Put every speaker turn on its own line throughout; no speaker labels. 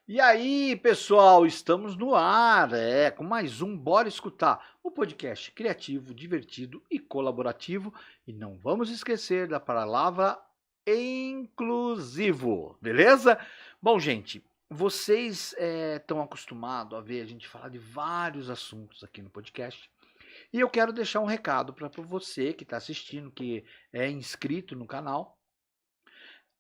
E aí, pessoal, estamos no ar, com mais um Bora Escutar, o podcast criativo, divertido e colaborativo. E não vamos esquecer da palavra inclusivo, beleza? Bom, gente, vocês estão acostumados a ver a gente falar de vários assuntos aqui no podcast. E eu quero deixar um recado para você que está assistindo, que é inscrito no canal.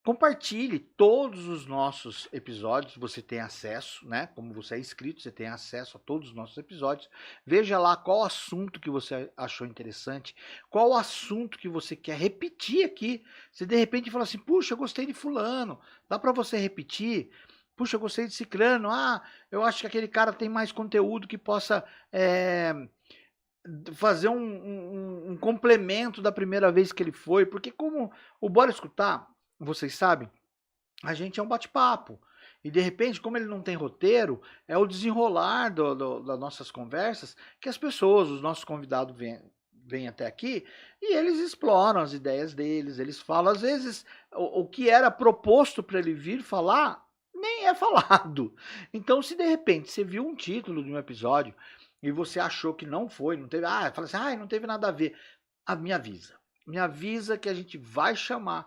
Compartilhe todos os nossos episódios, você tem acesso, né? Como você é inscrito, você tem acesso a todos os nossos episódios. Veja lá qual assunto que você achou interessante, qual assunto que você quer repetir aqui. Se de repente fala assim, puxa, eu gostei de fulano, dá para você repetir? Puxa, eu gostei de ciclano, eu acho que aquele cara tem mais conteúdo que possa fazer um complemento da primeira vez que ele foi, porque como o Bora Escutar, vocês sabem, a gente é um bate-papo. E de repente, como ele não tem roteiro, é o desenrolar das nossas conversas que as pessoas, os nossos convidados vêm até aqui e eles exploram as ideias deles, eles falam, às vezes, o que era proposto para ele vir falar, nem é falado. Então, se de repente você viu um título de um episódio e você achou que não foi, não teve, fala assim, não teve nada a ver, me avisa. Me avisa que a gente vai chamar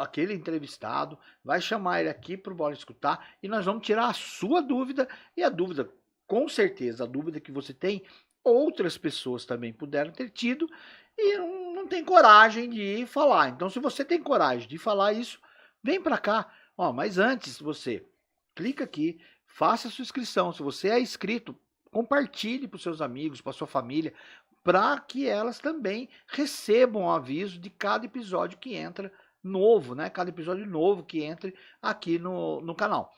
aquele entrevistado, vai chamar ele aqui para o Bora Escutar e nós vamos tirar a sua dúvida e a dúvida, com certeza, a dúvida que você tem, outras pessoas também puderam ter tido e não tem coragem de falar. Então, se você tem coragem de falar isso, vem para cá. Mas antes, você clica aqui, faça a sua inscrição. Se você é inscrito, compartilhe para os seus amigos, para a sua família, para que elas também recebam o aviso de cada episódio que entra novo, né? Cada episódio novo que entre aqui no canal.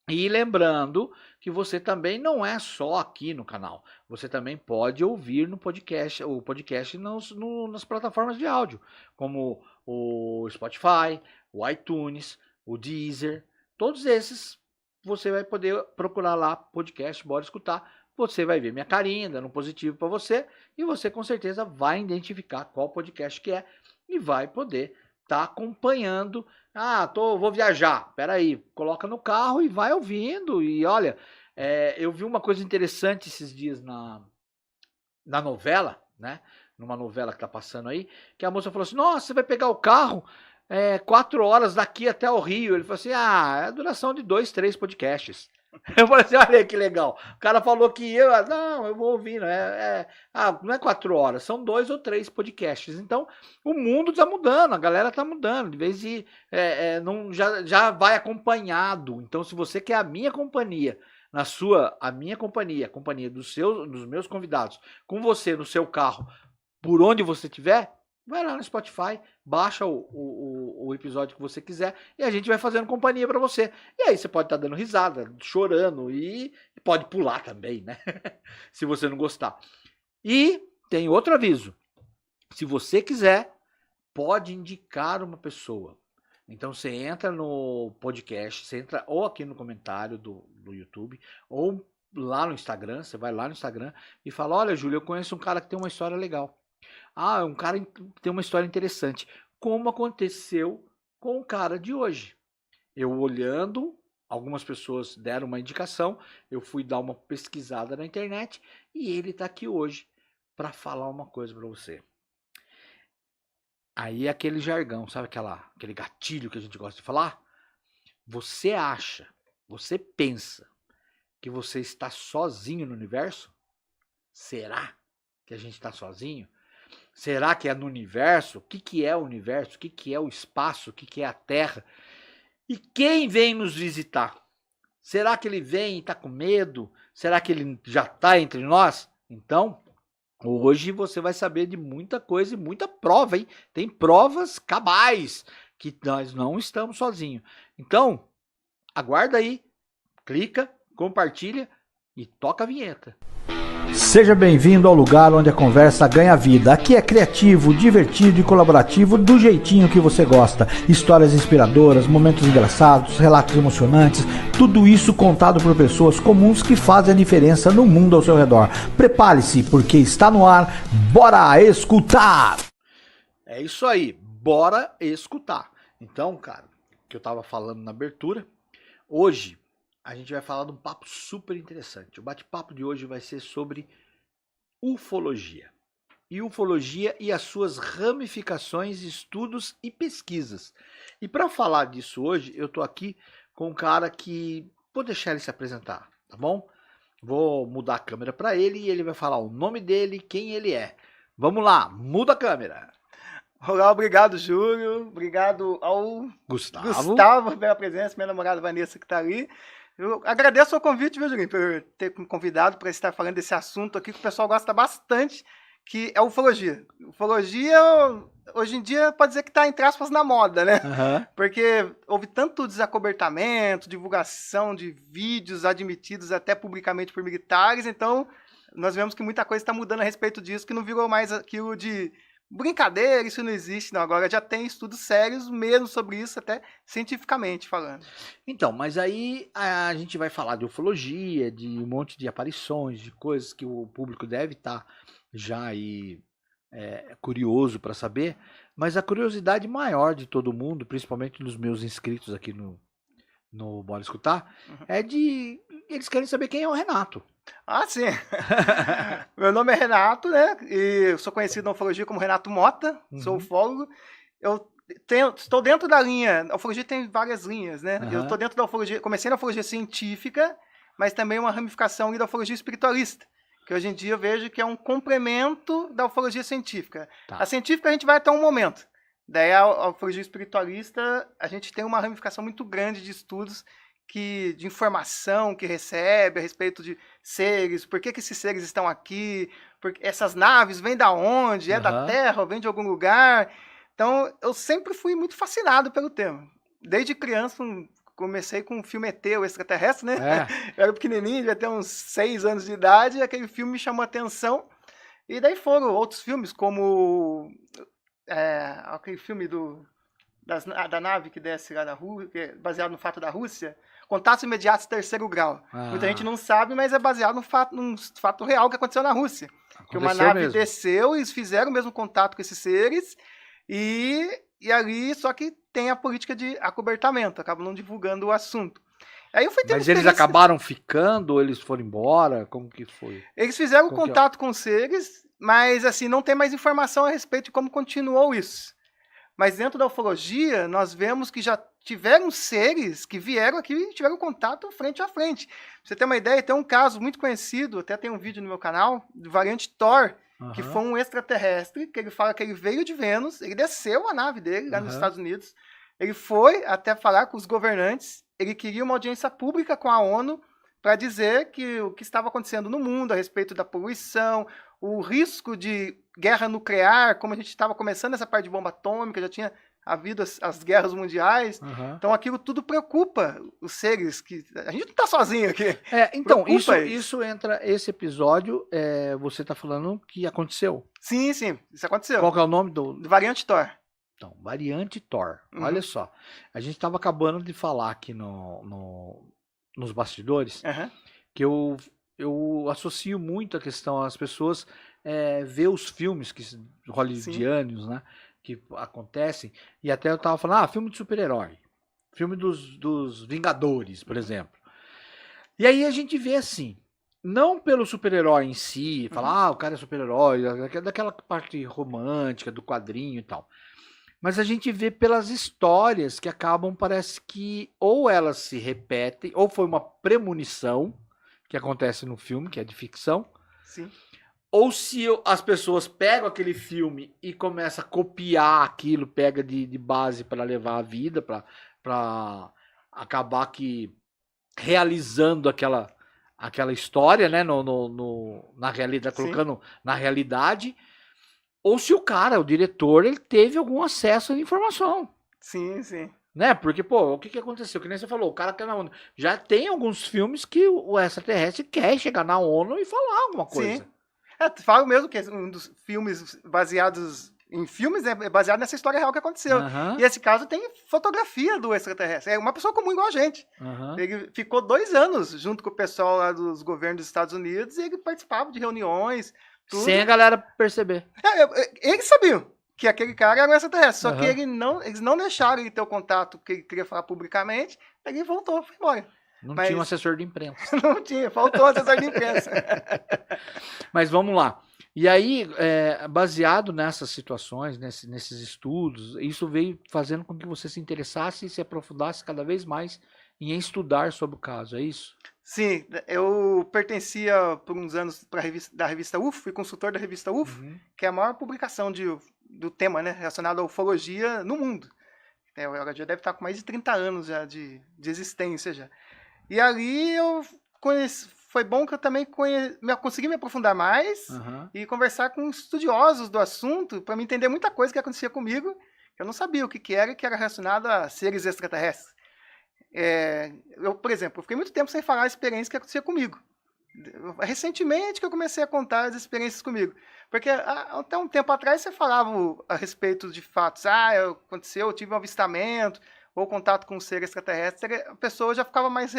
E lembrando que você também não é só aqui no canal, você também pode ouvir no podcast, o podcast nas plataformas de áudio, como o Spotify, o iTunes, o Deezer, todos esses você vai poder procurar lá podcast, Bora Escutar. Você vai ver minha carinha, dando um positivo para você, e você com certeza vai identificar qual podcast que é e vai poder estar acompanhando. Vou viajar, peraí, coloca no carro e vai ouvindo. E olha, eu vi uma coisa interessante esses dias na novela, né? Numa novela que tá passando aí, que a moça falou assim, nossa, você vai pegar o carro 4 horas daqui até o Rio. Ele falou assim, é a duração de 2, 3 podcasts. Eu falei assim, olha que legal. O cara falou que eu vou ouvindo. Não é 4 horas, são 2 ou 3 podcasts. Então, o mundo tá mudando, a galera tá mudando. De vez de já vai acompanhado. Então, se você quer a minha companhia, a minha companhia, a companhia dos meus convidados, com você no seu carro, por onde você estiver, vai lá no Spotify, baixa o episódio que você quiser e a gente vai fazendo companhia para você. E aí você pode estar dando risada, chorando e pode pular também, né? Se você não gostar. E tem outro aviso. Se você quiser, pode indicar uma pessoa. Então você entra no podcast, você entra ou aqui no comentário do YouTube ou lá no Instagram, você vai lá no Instagram e fala, olha, Júlio, eu conheço um cara que tem uma história legal. Um cara tem uma história interessante. Como aconteceu com o cara de hoje. Eu olhando, algumas pessoas deram uma indicação, eu fui dar uma pesquisada na internet e ele está aqui hoje para falar uma coisa para você. Aí aquele jargão, sabe aquele gatilho que a gente gosta de falar? Você acha, você pensa que você está sozinho no universo? Será que a gente está sozinho? Será que é no universo? O que é o universo? O que é o espaço? O que é a Terra? E quem vem nos visitar? Será que ele vem e está com medo? Será que ele já está entre nós? Então, hoje você vai saber de muita coisa e muita prova, hein? Tem provas cabais que nós não estamos sozinhos. Então, aguarda aí, clica, compartilha e toca a vinheta.
Seja bem-vindo ao lugar onde a conversa ganha vida. Aqui é criativo, divertido e colaborativo do jeitinho que você gosta. Histórias inspiradoras, momentos engraçados, relatos emocionantes, tudo isso contado por pessoas comuns que fazem a diferença no mundo ao seu redor. Prepare-se, porque está no ar. Bora escutar!
É isso aí, bora escutar. Então, cara, que eu tava falando na abertura, hoje a gente vai falar de um papo super interessante. O bate-papo de hoje vai ser sobre ufologia. E ufologia e as suas ramificações, estudos e pesquisas. E para falar disso hoje, eu tô aqui com um cara que vou deixar ele se apresentar, tá bom? Vou mudar a câmera para ele e ele vai falar o nome dele, quem ele é. Vamos lá, muda a câmera.
Olá, obrigado, Júlio. Obrigado ao Gustavo pela presença, minha namorada Vanessa que está ali. Eu agradeço o convite, viu, Julinho, por ter me convidado para estar falando desse assunto aqui que o pessoal gosta bastante, que é ufologia. Ufologia, hoje em dia, pode dizer que está, entre aspas, na moda, né?
Uhum.
Porque houve tanto desacobertamento, divulgação de vídeos admitidos até publicamente por militares, então nós vemos que muita coisa está mudando a respeito disso, que não virou mais aquilo de brincadeira, isso não existe, não. Agora já tem estudos sérios mesmo sobre isso, até cientificamente falando.
Então, mas aí a gente vai falar de ufologia, de um monte de aparições, de coisas que o público deve estar já aí curioso para saber, mas a curiosidade maior de todo mundo, principalmente dos meus inscritos aqui no Bora Escutar, é de eles querem saber quem é o Renato.
Ah, sim. Meu nome é Renato, né? E eu sou conhecido na ufologia como Renato Mota, sou ufólogo. Estou dentro da linha. A ufologia tem várias linhas, né? Eu estou dentro da ufologia, comecei na ufologia científica, mas também uma ramificação da ufologia espiritualista, que hoje em dia eu vejo que é um complemento da ufologia científica.
Tá.
A científica a gente vai até um momento. Daí a ufologia espiritualista, a gente tem uma ramificação muito grande de estudos de informação que recebe a respeito de seres, por que esses seres estão aqui, porque essas naves vêm da onde, é da Terra, ou vêm de algum lugar. Então, eu sempre fui muito fascinado pelo tema. Desde criança, comecei com o filme ET, o extraterrestre, né? Eu era pequenininho, devia ter uns 6 anos de idade, e aquele filme me chamou a atenção. E daí foram outros filmes, como aquele filme da nave que desce lá da Rússia, que é baseado no fato da Rússia, Contatos Imediatos Terceiro Grau. Muita gente não sabe, mas é baseado num fato real que aconteceu na Rússia. Que uma nave mesmo desceu e eles fizeram o mesmo contato com esses seres e ali só que tem a política de acobertamento, acabam não divulgando o assunto. Aí eu fui tendo
Mas eles acabaram ficando ou eles foram embora? Como que foi?
Eles fizeram contato com os seres, mas assim, não tem mais informação a respeito de como continuou isso. Mas dentro da ufologia, nós vemos que já tiveram seres que vieram aqui e tiveram contato frente a frente. Pra você ter uma ideia, tem um caso muito conhecido, até tem um vídeo no meu canal, do variante Thor, que foi um extraterrestre, que ele fala que ele veio de Vênus, ele desceu a nave dele lá nos Estados Unidos, ele foi até falar com os governantes, ele queria uma audiência pública com a ONU para dizer que o que estava acontecendo no mundo a respeito da poluição, o risco de guerra nuclear, como a gente estava começando essa parte de bomba atômica, já tinha havido as guerras mundiais. Então aquilo tudo preocupa os seres, que a gente não está sozinho aqui.
Então, isso entra, esse episódio, você está falando que aconteceu.
Sim, isso aconteceu.
Qual que é o nome do
variante Thor.
Então, variante Thor. Olha só, a gente estava acabando de falar aqui nos bastidores, que eu associo muito a questão, as pessoas ver os filmes hollywoodianos, né, que acontecem, e até eu tava falando, filme de super-herói, filme dos Vingadores, por exemplo. E aí a gente vê assim, não pelo super-herói em si, falar, o cara é super-herói, daquela parte romântica, do quadrinho e tal, mas a gente vê pelas histórias que acabam, parece que ou elas se repetem, ou foi uma premonição que acontece no filme, que é de ficção.
Sim.
Ou se as pessoas pegam aquele filme e começam a copiar aquilo, pega de base para levar a vida, para acabar que realizando aquela história, né, na realidade, colocando na realidade, ou se o diretor, ele teve algum acesso à informação.
Sim.
Né? Porque, o que aconteceu? Que nem você falou, o cara quer na ONU. Já tem alguns filmes que o extraterrestre quer chegar na ONU e falar alguma coisa.
Sim. Falo mesmo que um dos filmes baseados em filmes é baseado nessa história real que aconteceu. E esse caso tem fotografia do extraterrestre. É uma pessoa comum igual a gente. Ele ficou 2 anos junto com o pessoal lá dos governos dos Estados Unidos e ele participava de reuniões. Tudo.
Sem a galera perceber.
Eles sabiam que aquele cara era um extraterrestre, só que eles não deixaram ele ter o contato que ele queria falar publicamente, ele voltou, foi embora.
Não
Mas-
tinha um assessor de imprensa.
Não tinha, faltou um assessor de imprensa.
Mas vamos lá. E aí, baseado nessas situações, nesses estudos, isso veio fazendo com que você se interessasse e se aprofundasse cada vez mais em estudar sobre o caso, é isso?
Sim, eu pertencia por uns anos da revista UFO, fui consultor da revista UFO, que é a maior publicação do tema, né, relacionado à ufologia no mundo. Ela já deve estar com mais de 30 anos já de existência já. E ali eu foi bom que eu também consegui me aprofundar mais e conversar com estudiosos do assunto para me entender muita coisa que acontecia comigo. Eu não sabia o que era relacionado a seres extraterrestres. Eu, por exemplo, fiquei muito tempo sem falar a experiência que acontecia comigo. Recentemente que eu comecei a contar as experiências comigo. Porque até um tempo atrás você falava a respeito de fatos. Aconteceu, eu tive um avistamento, ou contato com um ser extraterrestre. A pessoa já ficava mais...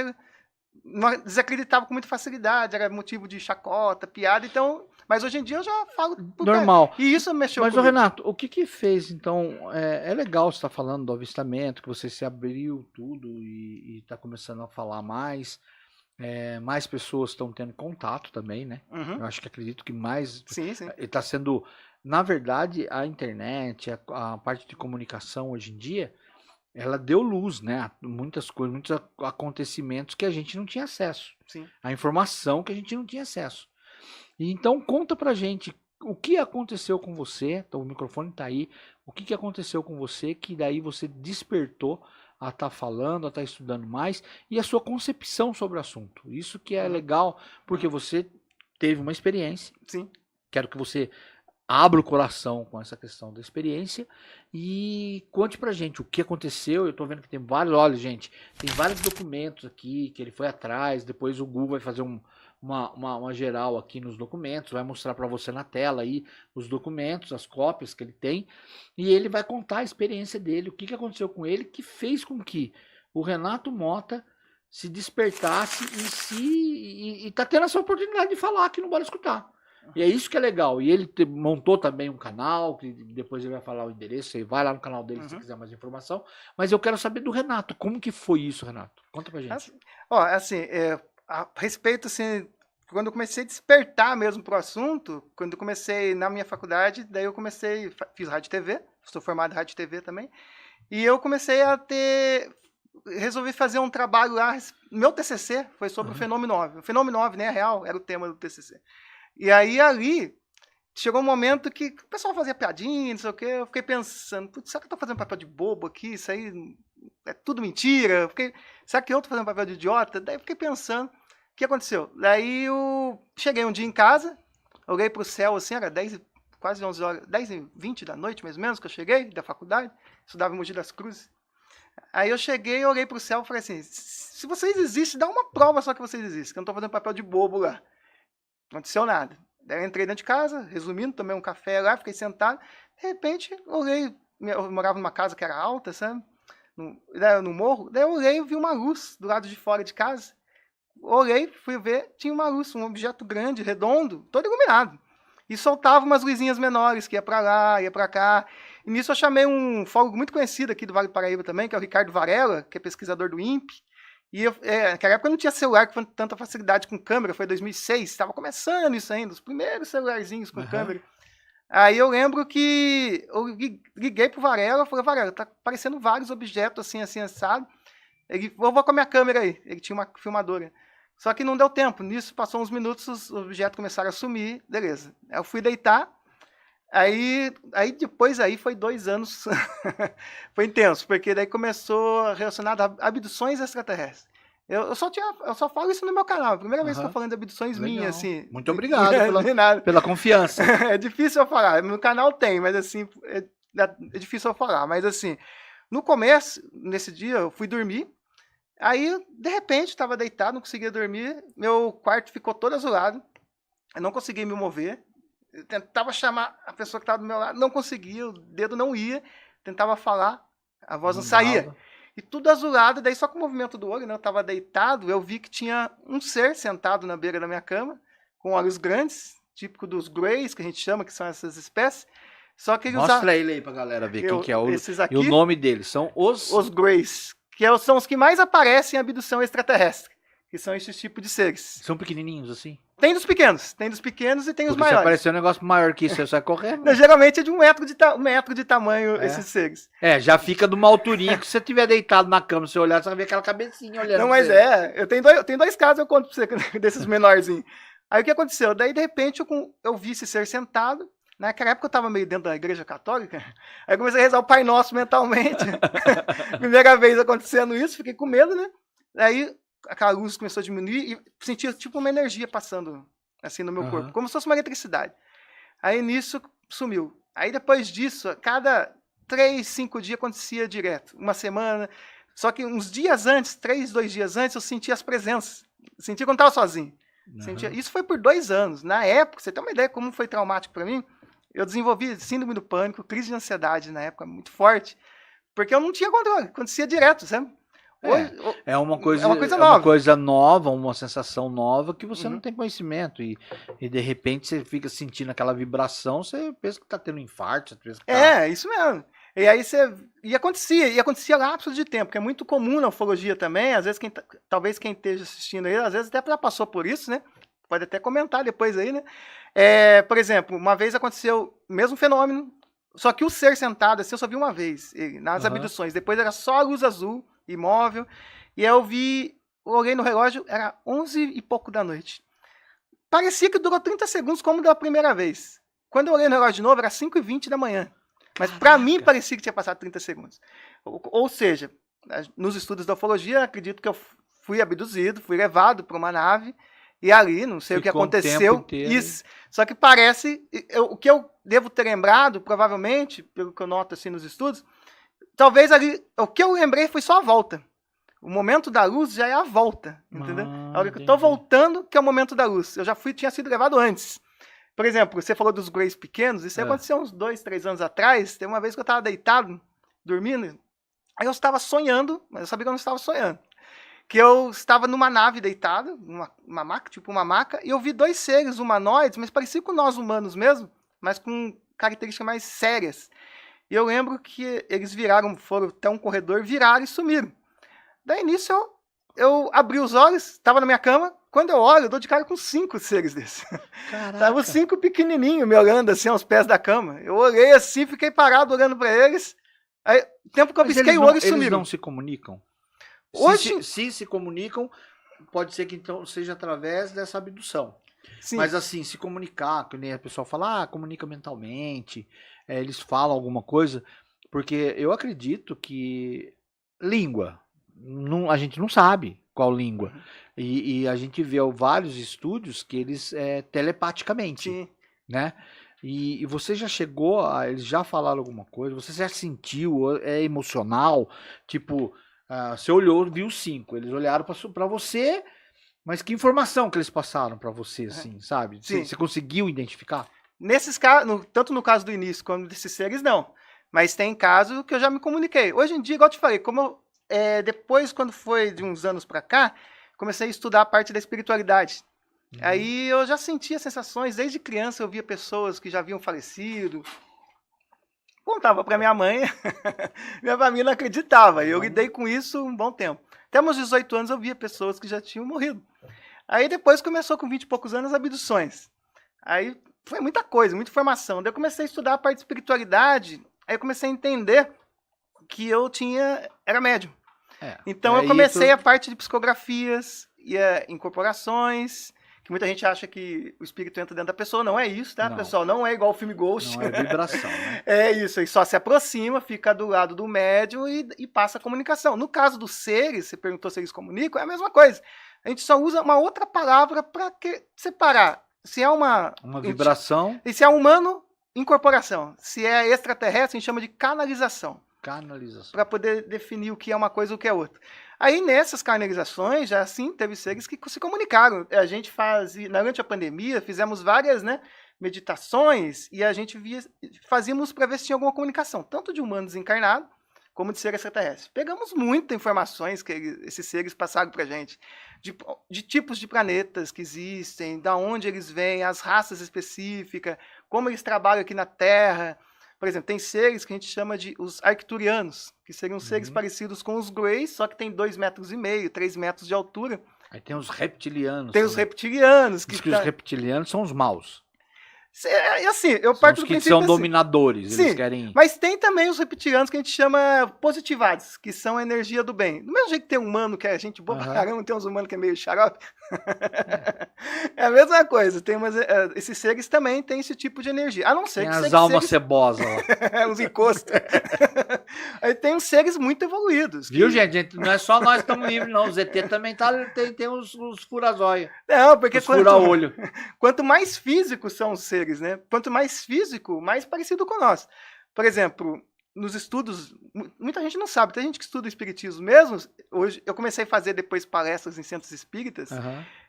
desacreditava com muita facilidade, era motivo de chacota, piada. Então, mas hoje em dia eu já falo...
Normal.
E isso mexeu
Mas,
comigo.
Renato, o que fez, então... É legal você estar falando do avistamento, que você se abriu tudo e está começando a falar mais... mais pessoas estão tendo contato também, né? Eu acredito que mais...
Sim.
Está sendo... Na verdade, a internet, a parte de comunicação hoje em dia, ela deu luz, né? Muitas coisas, muitos acontecimentos que a gente não tinha acesso.
Sim.
A informação que a gente não tinha acesso. E então, conta pra gente o que aconteceu com você, então, o microfone tá aí, o que aconteceu com você que daí você despertou a estar falando, a estar estudando mais, e a sua concepção sobre o assunto. Isso que é legal, porque você teve uma experiência.
Sim.
Quero que você abra o coração com essa questão da experiência e conte pra gente o que aconteceu. Eu tô vendo que tem vários, olha, gente, tem vários documentos aqui que ele foi atrás, depois o Google vai fazer uma geral aqui nos documentos, vai mostrar para você na tela aí os documentos, as cópias que ele tem, e ele vai contar a experiência dele, o que aconteceu com ele, que fez com que o Renato Mota se despertasse e tá tendo essa oportunidade de falar aqui no Bora Escutar. E é isso que é legal. E ele montou também um canal, que depois ele vai falar o endereço, você vai lá no canal dele se quiser mais informação. Mas eu quero saber do Renato, como que foi isso, Renato? Conta pra gente.
A respeito, assim, quando eu comecei a despertar mesmo pro assunto, quando eu comecei na minha faculdade, daí eu fiz rádio e TV, estou formado em rádio e TV também, e eu comecei resolvi fazer um trabalho lá, meu TCC foi sobre o Fenômeno OVNI. O Fenômeno OVNI, né, real, era o tema do TCC. E aí, ali, chegou um momento que o pessoal fazia piadinha, não sei o quê, eu fiquei pensando, putz, será que eu tô fazendo papel de bobo aqui? Isso aí é tudo mentira? Será que eu tô fazendo papel de idiota? Daí eu fiquei pensando, o que aconteceu? Daí eu cheguei um dia em casa, olhei pro céu, assim, era quase 11 horas, 10h20 da noite, mais ou menos, que eu cheguei da faculdade, estudava em Mogi das Cruzes. Aí eu cheguei, olhei pro céu e falei assim, se vocês existem, dá uma prova só que vocês existem, que eu não tô fazendo papel de bobo lá. Não aconteceu nada. Daí eu entrei dentro de casa, resumindo, tomei um café lá, fiquei sentado. De repente, olhei, eu morava numa casa que era alta, sabe? No morro. Daí eu olhei e vi uma luz do lado de fora de casa. Olhei, fui ver, tinha uma luz, um objeto grande, redondo, todo iluminado. E soltava umas luzinhas menores, que ia pra lá, ia pra cá. E nisso eu chamei um ufólogo muito conhecido aqui do Vale do Paraíba também, que é o Ricardo Varela, que é pesquisador do INPE. E naquela época não tinha celular com tanta facilidade com câmera, foi 2006, estava começando isso ainda, os primeiros celularzinhos com câmera. Aí eu lembro que eu liguei pro Varela, falei, Varela, tá aparecendo vários objetos assim, assado. Ele, eu vou com a minha câmera aí, ele tinha uma filmadora. Só que não deu tempo, nisso passou uns minutos, os objetos começaram a sumir, beleza. Aí eu fui deitar, aí depois foi 2 anos, foi intenso, porque daí começou relacionado a abduções extraterrestres. Eu só falo isso no meu canal, a primeira vez que eu tô falando de abduções minhas, assim.
Muito obrigado pela confiança.
É difícil eu falar, no canal tem, mas assim, é difícil eu falar. Mas assim, no começo, nesse dia, eu fui dormir, aí, de repente, estava deitado, não conseguia dormir, meu quarto ficou todo azulado, eu não conseguia me mover, eu tentava chamar a pessoa que estava do meu lado, não conseguia, o dedo não ia, tentava falar, a voz não saía. E tudo azulado, daí só com o movimento do olho, né? Eu estava deitado, eu vi que tinha um ser sentado na beira da minha cama, com olhos grandes, típico dos greys, que a gente chama, que são essas espécies. Só que ele
Mostra ele aí pra galera ver quem que é
esses aqui,
e o nome deles, são os
greys, que são os que mais aparecem em abdução extraterrestre. que são esses tipos de seres.
São pequenininhos assim?
Tem dos pequenos e tem os
Porque se
maiores.
aparecer um negócio maior que isso, você sai correndo.
Não, geralmente é de 1 metro de tamanho esses seres.
Já fica de uma alturinha que se você estiver deitado na cama, se você olhar, você vai ver aquela cabecinha olhando.
Não, mas eu tenho dois casos, eu conto pra você, desses menorzinhos. Aí o que aconteceu? Daí, de repente, eu vi esse ser sentado. Naquela época eu tava meio dentro da igreja católica. Aí eu comecei a rezar o Pai Nosso mentalmente. Primeira vez acontecendo isso, fiquei com medo, né? Aí aquela luz começou a diminuir e sentia tipo uma energia passando assim no meu corpo, como se fosse uma eletricidade. Aí nisso sumiu. Aí depois disso, a cada 3, 5 dias acontecia direto. Uma semana. Só que uns dias antes, 3, 2 dias antes, eu sentia as presenças. Sentia quando estava sozinho. Isso foi por 2 anos. Na época, você tem uma ideia como foi traumático para mim? Eu desenvolvi síndrome do pânico, crise de ansiedade na época, muito forte, porque eu não tinha controle, acontecia direto, sabe?
É uma coisa
nova.
Uma coisa nova, uma sensação nova que você não tem conhecimento. E de repente você fica sentindo aquela vibração, você pensa que tá tendo um infarto. Você pensa que
isso mesmo. E aí e acontecia lapsos de tempo, que é muito comum na ufologia também. Às vezes, talvez quem esteja assistindo aí, às vezes até já passou por isso, né? Pode até comentar depois aí, né? Por exemplo, uma vez aconteceu o mesmo fenômeno, só que o ser sentado, assim, eu só vi uma vez, nas abduções. Depois era só a luz azul, imóvel, e eu olhei no relógio, era 11 e pouco da noite. Parecia que durou 30 segundos, como da primeira vez. Quando eu olhei no relógio de novo, era 5h20 da manhã. Mas para mim parecia que tinha passado 30 segundos. Ou seja, nos estudos da ufologia, acredito que eu fui abduzido, fui levado para uma nave, e ali, não sei o que aconteceu. Isso. Só que parece, o que eu devo ter lembrado, provavelmente, pelo que eu noto assim nos estudos, talvez ali, o que eu lembrei foi só a volta. O momento da luz já é a volta, entendeu? A hora que eu tô voltando, que é o momento da luz. Eu já tinha sido levado antes. Por exemplo, você falou dos Greys pequenos, isso aconteceu uns 2, 3 anos atrás. Tem uma vez que eu estava deitado, dormindo, aí eu estava sonhando, mas eu sabia que eu não estava sonhando. Que eu estava numa nave deitado, uma maca, tipo uma maca, e eu vi 2 seres humanoides, mas pareciam com nós humanos mesmo, mas com características mais sérias. E eu lembro que eles foram até um corredor, viraram e sumiram. Daí nisso eu abri os olhos, estava na minha cama, quando eu olho, eu dou de cara com 5 seres desses. Estavam 5 pequenininhos me olhando assim aos pés da cama. Eu olhei assim, fiquei parado olhando para eles. Aí, o tempo que eu pisquei o olho, sumiram.
Eles não se comunicam?
Hoje...
Se comunicam, pode ser que então seja através dessa abdução.
Sim.
Mas assim, se comunicar, que nem a pessoa fala, comunica mentalmente, eles falam alguma coisa, porque eu acredito que língua, a gente não sabe qual língua. E a gente vê vários estúdios que eles telepaticamente, né? E você já chegou, eles já falaram alguma coisa, você já sentiu, é emocional, tipo... você olhou, viu 5. Eles olharam para você, mas que informação que eles passaram para você, assim, sabe? Você conseguiu identificar?
Nesses casos, tanto no caso do início quanto desses seres, não. Mas tem casos que eu já me comuniquei. Hoje em dia, igual eu te falei, como depois, quando foi de uns anos para cá, comecei a estudar a parte da espiritualidade. Aí eu já sentia sensações, desde criança eu via pessoas que já haviam falecido. Contava para minha mãe, minha família não acreditava, e eu lidei com isso um bom tempo. Até meus 18 anos eu via pessoas que já tinham morrido. Aí depois começou com 20 e poucos anos as abduções. Aí foi muita coisa, muita informação. Daí eu comecei a estudar a parte de espiritualidade, aí eu comecei a entender que eu era médium. Então eu comecei a parte de psicografias, e incorporações... que muita gente acha que o espírito entra dentro da pessoa. Não é isso, tá, pessoal? Não é igual o filme Ghost.
Não é vibração, né?
É isso, aí só se aproxima, fica do lado do médium e passa a comunicação. No caso dos seres, você perguntou se eles comunicam, é a mesma coisa. A gente só usa uma outra palavra para separar. Se é uma
vibração.
E se é humano, incorporação. Se é extraterrestre, a gente chama de canalização.
Canalização.
Para poder definir o que é uma coisa e o que é outra. Aí nessas canalizações, já assim, teve seres que se comunicaram. A gente durante a pandemia, fizemos várias meditações e a gente fazíamos para ver se tinha alguma comunicação, tanto de humanos encarnados, como de seres extraterrestres. Pegamos muitas informações que esses seres passaram para a gente, de tipos de planetas que existem, da onde eles vêm, as raças específicas, como eles trabalham aqui na Terra. Por exemplo, tem seres que a gente chama de os arcturianos, que seriam seres parecidos com os Greys, só que tem 2,5 metros, 3 metros de altura.
Aí tem os reptilianos.
Tem os reptilianos.
Diz que os reptilianos são os maus.
E assim, eu
São
parto
os
do
que
princípio
são
assim,
dominadores,
sim,
eles querem...
mas tem também os reptilianos que a gente chama positivades, que são a energia do bem. Do mesmo jeito que tem um humano que é gente boa pra caramba, tem uns humanos que é meio xarope. É a mesma coisa. Tem esses seres também têm esse tipo de energia. A não ser
Tem
que
as almas
seres...
cebosas lá.
Os encostos. Aí tem os seres muito evoluídos.
Viu, gente? Não é só nós que estamos livres, não. Os ET também tem os furazóia.
Não, porque
os fura-olho.
Quanto mais físicos são os seres, né? Quanto mais físico, mais parecido com nós. Por exemplo, nos estudos, muita gente não sabe, tem gente que estuda o espiritismo mesmo. Hoje, eu comecei a fazer depois palestras em centros espíritas,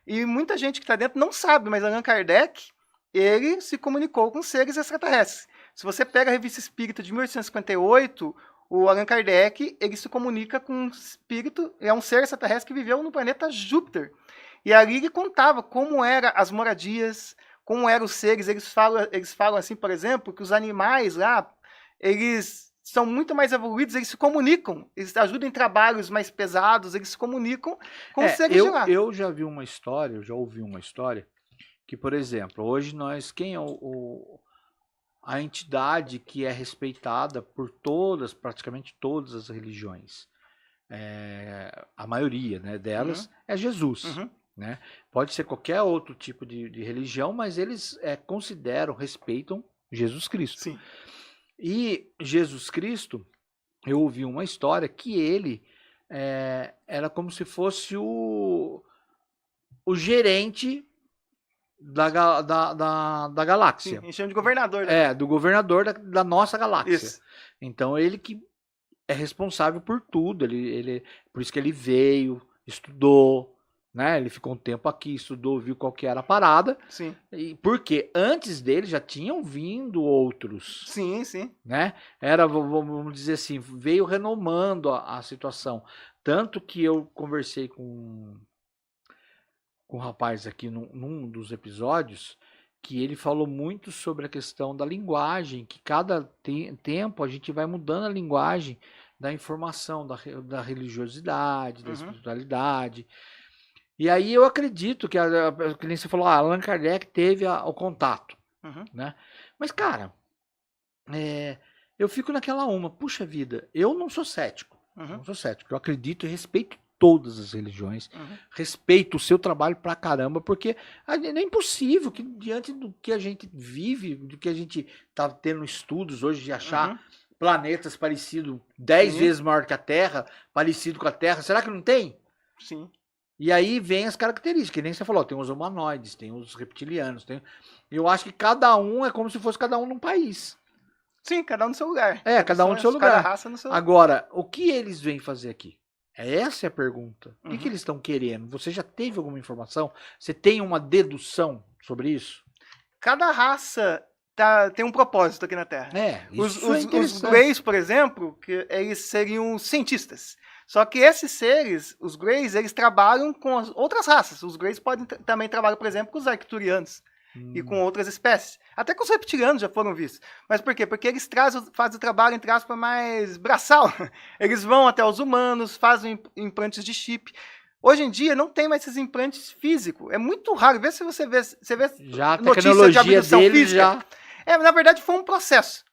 e muita gente que está dentro não sabe, mas Allan Kardec, ele se comunicou com seres extraterrestres. Se você pega a Revista Espírita de 1858, o Allan Kardec, ele se comunica com um espírito, é um ser extraterrestre que viveu no planeta Júpiter. E ali ele contava como eram as moradias, como eram os seres. Eles falam assim, por exemplo, que os animais lá, eles são muito mais evoluídos, eles se comunicam, eles ajudam em trabalhos mais pesados, eles se comunicam com os seres de lá.
Eu já vi uma história, eu já ouvi uma história, que, por exemplo, hoje quem é a entidade que é respeitada por praticamente todas as religiões, a maioria, né, delas, é Jesus. Né? Pode ser qualquer outro tipo de religião, mas eles consideram, respeitam Jesus Cristo.
Sim.
E Jesus Cristo, eu ouvi uma história que ele era como se fosse o gerente da galáxia.
Sim, chama de governador. Né?
Do governador da nossa galáxia.
Isso.
Então ele que é responsável por tudo. Por isso que ele veio, estudou, né? Ele ficou um tempo aqui, estudou, viu qual que era a parada.
Sim.
Porque antes dele já tinham vindo outros.
Sim, sim.
Né? Vamos dizer assim, veio renomando a situação. Tanto que eu conversei com um rapaz aqui num dos episódios, que ele falou muito sobre a questão da linguagem, que cada tempo a gente vai mudando a linguagem da informação, da religiosidade, da espiritualidade. E aí eu acredito que nem você falou, Allan Kardec teve o contato, né? Mas, cara, eu fico naquela puxa vida, eu não sou cético, não sou cético, eu acredito e respeito todas as religiões, respeito o seu trabalho pra caramba, porque é impossível que diante do que a gente vive, do que a gente tá tendo estudos hoje de achar planetas parecidos 10 vezes maior que a Terra, parecido com a Terra, será que não tem?
Sim.
E aí vem as características, que nem você falou, tem os humanoides, tem os reptilianos, eu acho que cada um é como se fosse cada um num país.
Sim, cada um no seu lugar.
Cada um no seu lugar.
Cada raça no seu lugar.
Agora, o que eles vêm fazer aqui? Essa é a pergunta. O que eles estão querendo? Você já teve alguma informação? Você tem uma dedução sobre isso?
Cada raça tem um propósito aqui na Terra. Os Greys, por exemplo, que eles seriam cientistas. Só que esses seres, os Greys, eles trabalham com as outras raças. Os Greys podem também trabalhar, por exemplo, com os arcturianos e com outras espécies. Até com os reptilianos já foram vistos. Mas por quê? Porque eles fazem o trabalho, entre aspas, mais braçal. Eles vão até os humanos, fazem implantes de chip. Hoje em dia não tem mais esses implantes físicos. É muito raro. Vê se você vê
já a
notícia de abdução
deles
física. Na verdade foi um processo.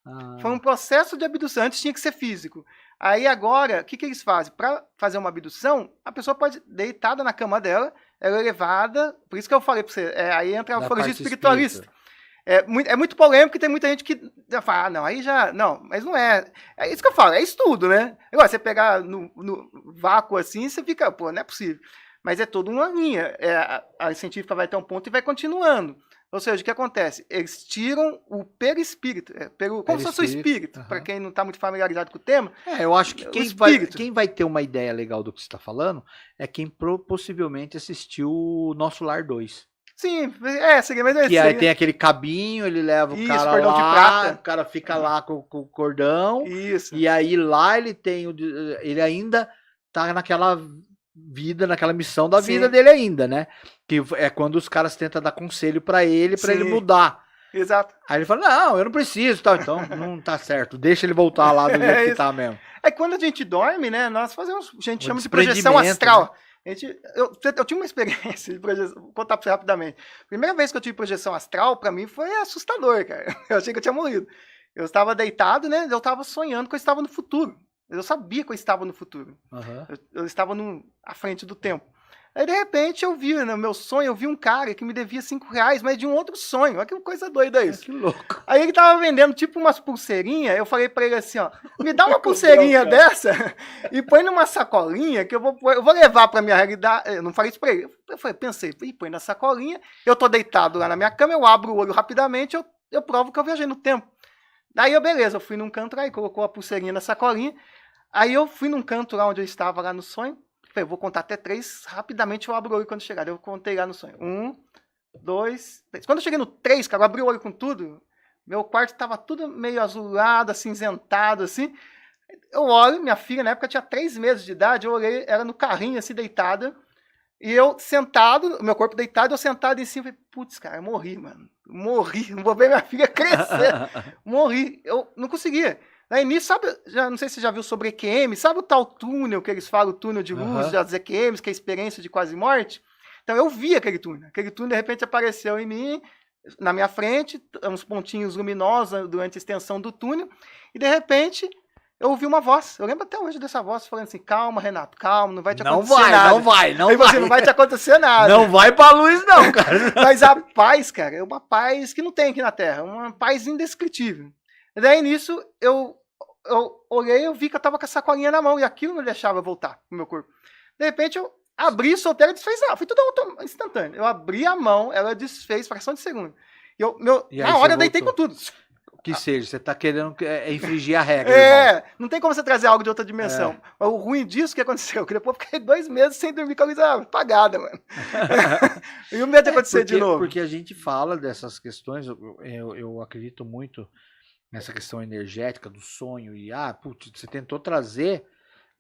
Foi um processo de abdução. Antes tinha que ser físico. Aí agora, o que eles fazem? Para fazer uma abdução, a pessoa pode deitada na cama dela, ela é levada, por isso que eu falei para você, aí entra a ufologia espiritualista. É muito polêmico e tem muita gente que fala, não, aí já, não, mas não é. É isso que eu falo, é estudo, né? Agora, você pegar no vácuo assim, você fica, pô, não é possível. Mas é toda uma linha. A científica vai até um ponto e vai continuando. Ou seja, o que acontece? Eles tiram o perispírito, como se fosse o espírito, para quem não está muito familiarizado com o tema.
Eu acho que quem vai ter uma ideia legal do que você está falando é quem possivelmente assistiu o Nosso Lar 2.
Sim, seria mais
que aí tem aquele cabinho, ele leva o cara
cordão
lá,
de prata.
O cara fica lá com o cordão.
Isso.
E aí lá ele ainda tá naquela vida, naquela missão da vida dele ainda, né? Que é quando os caras tentam dar conselho pra ele mudar.
Exato.
Aí ele fala, não, eu não preciso, tal. Então não tá certo, deixa ele voltar lá do jeito que tá mesmo.
É quando a gente dorme, né, nós fazemos, a gente
Um
chama de projeção
desprendimento,
astral. Eu tinha uma experiência de projeção, vou contar pra você rapidamente. Primeira vez que eu tive projeção astral, pra mim foi assustador, cara. Eu achei que eu tinha morrido. Eu estava deitado, né, eu estava sonhando que eu estava no futuro. Eu sabia que eu estava no futuro.
Uhum.
Eu estava à frente do tempo. Aí, de repente, eu vi, no meu sonho, eu vi um cara que me devia R$5, mas de um outro sonho. Olha que coisa doida isso.
Que louco.
Aí ele tava vendendo tipo umas pulseirinhas, eu falei pra ele assim, ó, me dá uma pulseirinha dessa e põe numa sacolinha que eu vou levar pra minha realidade. Eu não falei isso pra ele. Pensei, põe na sacolinha, eu tô deitado lá na minha cama, eu abro o olho rapidamente, eu provo que eu viajei no tempo. Daí, beleza, eu fui num canto lá e colocou a pulseirinha na sacolinha. Aí eu fui num canto lá onde eu estava, lá no sonho. Falei, eu vou contar até 3, rapidamente eu abro o olho quando chegar. Eu contei lá no sonho. 1, 2, 3. Quando eu cheguei no 3, cara, eu abri o olho com tudo. Meu quarto estava tudo meio azulado, acinzentado, assim. Eu olho, minha filha, na época tinha 3 meses de idade, eu olhei, era no carrinho, assim, deitada. E eu sentado, meu corpo deitado, eu sentado em cima. Falei, putz, cara, eu morri, mano. Morri, não vou ver minha filha crescer. Morri, eu não conseguia. Aí nisso, sabe, não sei se você já viu sobre EQM, sabe o tal túnel que eles falam, o túnel de luz das EQMs, que é a experiência de quase morte? Então eu vi aquele túnel de repente apareceu em mim, na minha frente, uns pontinhos luminosos durante a extensão do túnel, e de repente eu ouvi uma voz, eu lembro até hoje dessa voz, falando assim, calma Renato, calma, não vai te acontecer nada.
Não vai.
Aí você, não vai te acontecer nada.
Não vai pra luz não, cara.
Mas a paz, cara, é uma paz que não tem aqui na Terra, uma paz indescritível. E daí nisso, eu olhei, eu vi que eu tava com a sacolinha na mão, e aquilo não deixava voltar pro meu corpo. De repente, eu abri, soltei, ela desfez, foi tudo instantâneo. Eu abri a mão, ela desfez, fração de segundo. E na hora eu deitei com tudo.
Que seja, você tá querendo infringir a regra. Irmão.
Não tem como você trazer algo de outra dimensão. Mas o ruim disso que aconteceu, que depois eu fiquei 2 meses sem dormir com a luz apagada, mano. E o medo de acontecer de novo.
Porque a gente fala dessas questões, eu acredito muito nessa questão energética do sonho e, putz, você tentou trazer,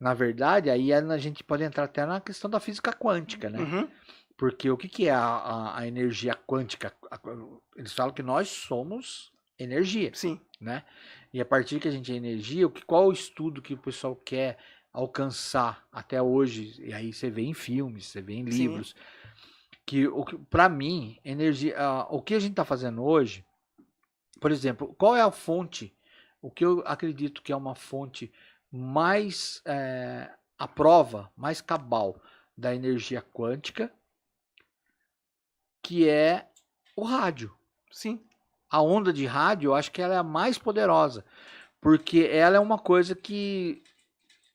na verdade, aí a gente pode entrar até na questão da física quântica, né?
Uhum.
Porque o que é a energia quântica? Eles falam que nós somos energia.
Sim.
Né? E a partir que a gente é energia, qual o estudo que o pessoal quer alcançar até hoje? E aí você vê em filmes, você vê em livros. Que para mim, energia, o que a gente está fazendo hoje, por exemplo, qual é a fonte? O que eu acredito que é uma fonte mais a prova, mais cabal da energia quântica, que é o rádio.
Sim.
A onda de rádio, eu acho que ela é a mais poderosa, porque ela é uma coisa que,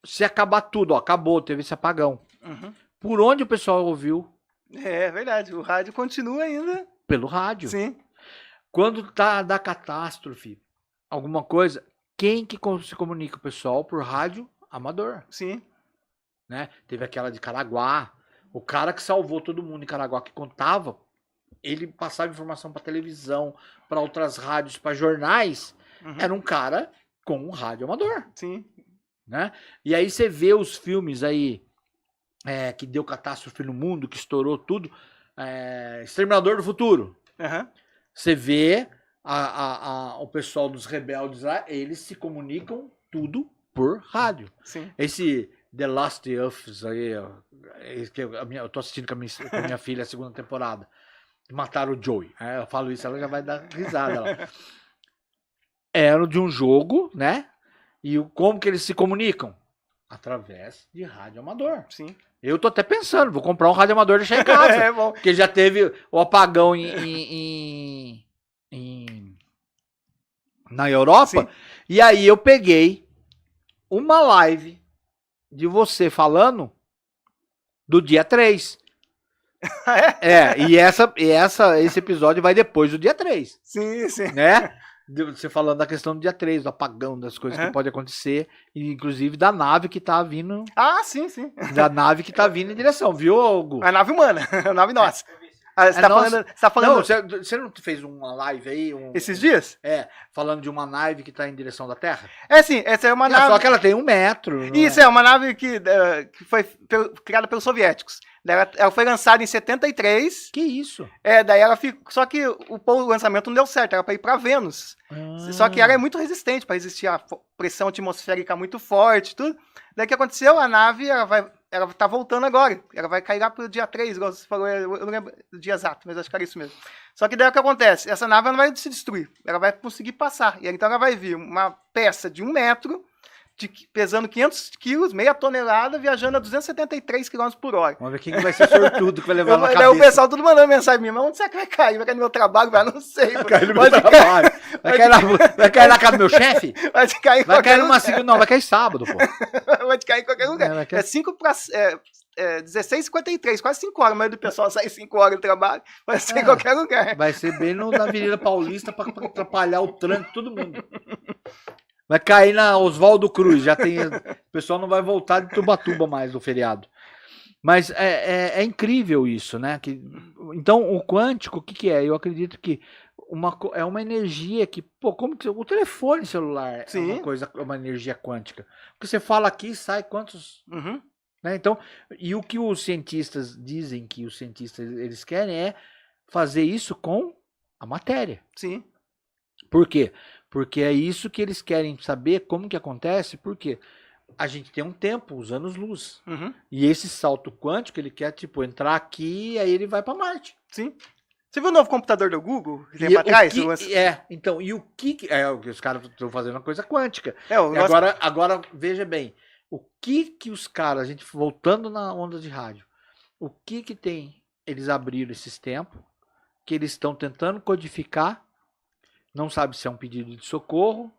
se acabar tudo, acabou, teve esse apagão.
Uhum.
Por onde o pessoal ouviu?
É verdade, o rádio continua ainda.
Pelo rádio.
Sim.
Quando tá da catástrofe, alguma coisa, quem que se comunica o pessoal? Por rádio amador.
Sim.
Né? Teve aquela de Caraguá, o cara que salvou todo mundo em Caraguá, que contava, ele passava informação para televisão, para outras rádios, para jornais, era um cara com um rádio amador.
Sim.
Né? E aí você vê os filmes aí que deu catástrofe no mundo, que estourou tudo, Exterminador do Futuro. Você vê o pessoal dos rebeldes lá, eles se comunicam tudo por rádio.
Sim.
Esse The Last of Us aí, eu tô assistindo com a minha filha a 2ª temporada. Mataram o Joey. Eu falo isso, ela já vai dar risada lá. Era de um jogo, né? E como que eles se comunicam? Através de rádio amador.
Sim.
Eu tô até pensando, vou comprar um rádio amador e deixar em casa.
Bom.
Porque já teve o apagão na Europa.
Sim.
E aí eu peguei uma live de você falando do dia 3. Esse episódio vai depois do dia 3.
Sim, sim.
Né? Você falando da questão do dia 3, do apagão, das coisas que pode acontecer, e inclusive da nave que tá vindo.
Sim, sim.
Da nave que tá vindo em direção, viu, Hugo?
A nave humana, a nave nossa. Ah, você tá falando...
Não, você não fez uma live aí?
Esses dias?
Falando de uma nave que tá em direção da Terra?
Sim, essa é uma nave...
Só que ela tem 1 metro.
Isso, é uma nave que foi criada pelos soviéticos. Ela foi lançada em 73.
Que isso?
Daí ela ficou... Só que o lançamento não deu certo, era pra ir pra Vênus. Só que ela é muito resistente para resistir à pressão atmosférica muito forte, tudo. Daí o que aconteceu? A nave, ela tá voltando agora. Ela vai cair lá pro dia 3, igual você falou. Eu não lembro do dia exato, mas acho que era isso mesmo. Só que daí o que acontece? Essa nave não vai se destruir. Ela vai conseguir passar. E então ela vai vir uma peça de 1 metro, pesando 500 quilos, meia tonelada, viajando a 273 km por hora.
Vamos ver quem vai ser sortudo que vai levar na cabeça.
Daí o pessoal tudo mandando mensagem pra mim, mas onde será que vai cair? Vai cair no meu trabalho? Não sei.
Vai cair no meu trabalho. Vai cair na casa do meu chefe?
Vai cair em
qualquer lugar. Não, vai cair sábado, pô.
Vai cair em qualquer lugar. 16h53, quase 5 horas. A maioria do pessoal sai 5 horas do trabalho, vai ser em qualquer lugar.
Vai ser bem na Avenida Paulista pra atrapalhar o trânsito, todo mundo. Vai cair na Oswaldo Cruz, já tem. O pessoal não vai voltar de Tubatuba mais do feriado. Mas é incrível isso, né? Então, o quântico, o que é? Eu acredito que é uma energia que, como que o telefone celular
Sim.
É uma energia quântica. Porque você fala aqui, sai quantos.
Uhum.
Né? Então, e o que os cientistas dizem que os cientistas eles querem é fazer isso com a matéria.
Sim.
Por quê? Porque é isso que eles querem saber como que acontece, porque a gente tem um tempo, os anos-luz.
Uhum.
E esse salto quântico, ele quer, entrar aqui e aí ele vai para Marte.
Sim. Você viu o novo computador do Google? Que tem pra trás?
Então, e o que... os caras estão fazendo uma coisa quântica. Agora, veja bem, o que os caras, a gente voltando na onda de rádio, o que tem, eles abriram esses tempos, que eles estão tentando codificar. Não sabe se é um pedido de socorro,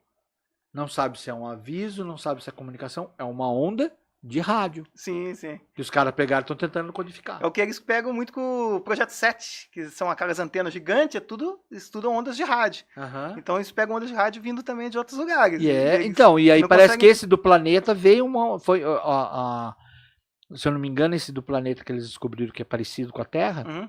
não sabe se é um aviso, não sabe se é comunicação. É uma onda de rádio.
Sim, sim.
Que os caras pegaram e estão tentando codificar.
É o que eles pegam muito com o Projeto 7, que são aquelas antenas gigantes, estudam ondas de rádio.
Uhum.
Então eles pegam ondas de rádio vindo também de outros lugares.
E aí parece que esse do planeta veio se eu não me engano, esse do planeta que eles descobriram que é parecido com a Terra...
Uhum.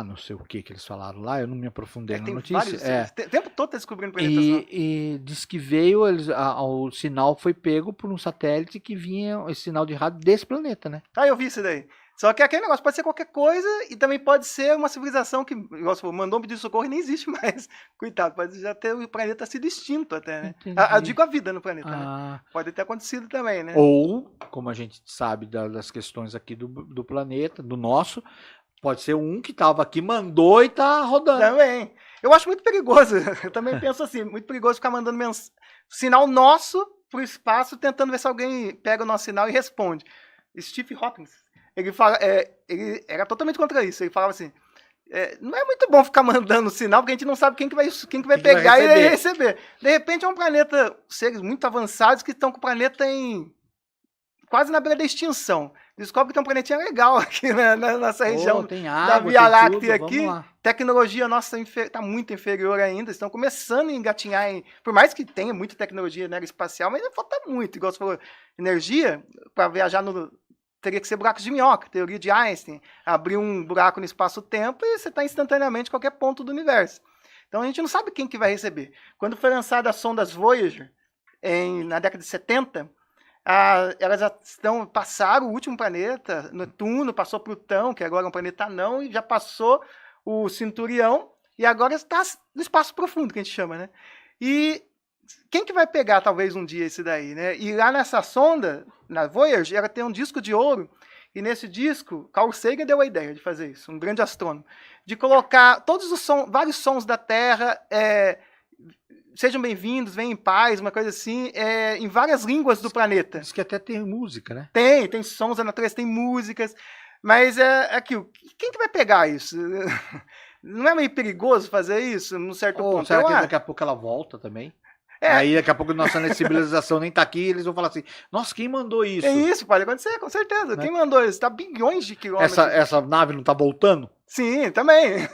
Não sei o que eles falaram lá, eu não me aprofundei na notícia.
O tempo todo tá descobrindo planetas.
E diz que veio, o sinal foi pego por um satélite que vinha esse sinal de rádio desse planeta, né?
Eu vi isso daí. Só que aquele negócio pode ser qualquer coisa e também pode ser uma civilização que, igual você falou, mandou um pedido de socorro e nem existe mais. Coitado, pode já ter o planeta sido extinto até, né? Digo a vida no planeta, né? Pode ter acontecido também, né?
Ou, como a gente sabe das questões aqui do planeta, do nosso... Pode ser um que estava aqui, mandou e tá rodando.
Também. Eu acho muito perigoso. Eu também penso assim, muito perigoso ficar mandando sinal nosso pro espaço, tentando ver se alguém pega o nosso sinal e responde. Steve Hawkins, ele era totalmente contra isso. Ele falava assim, não é muito bom ficar mandando sinal, porque a gente não sabe quem que vai pegar e receber. De repente é um planeta, seres muito avançados que estão com o planeta quase na beira da extinção. Descobre que tem um planetinha legal aqui na nossa região da Via Láctea aqui. Tecnologia nossa está muito inferior ainda. Estão começando a engatinhar por mais que tenha muita tecnologia espacial, mas ainda falta muito. Igual você falou, energia para viajar teria que ser buracos de minhoca, teoria de Einstein. Abrir um buraco no espaço-tempo e você está instantaneamente em qualquer ponto do universo. Então a gente não sabe quem que vai receber. Quando foi lançada as sondas Voyager, na década de 70, elas passaram o último planeta, Netuno, passou Plutão, que agora é um planeta anão, e já passou o Cinturião, e agora está no espaço profundo, que a gente chama, né? E quem que vai pegar, talvez, um dia esse daí, né? E lá nessa sonda, na Voyager, ela tem um disco de ouro, e nesse disco, Carl Sagan deu a ideia de fazer isso, um grande astrônomo, de colocar todos os vários sons da Terra, sejam bem-vindos, venham em paz, uma coisa assim, em várias línguas do planeta.
Diz que até tem música, né?
Tem sons da natureza, tem músicas, mas aquilo, quem que vai pegar isso? Não é meio perigoso fazer isso, num certo ponto?
Será que daqui a pouco ela volta também? Aí daqui a pouco nossa civilização nem tá aqui, eles vão falar assim, nossa, quem mandou isso?
É isso, pode acontecer, com certeza. Né? Quem mandou isso? Tá bilhões de quilômetros.
Essa nave não tá voltando?
Sim, também.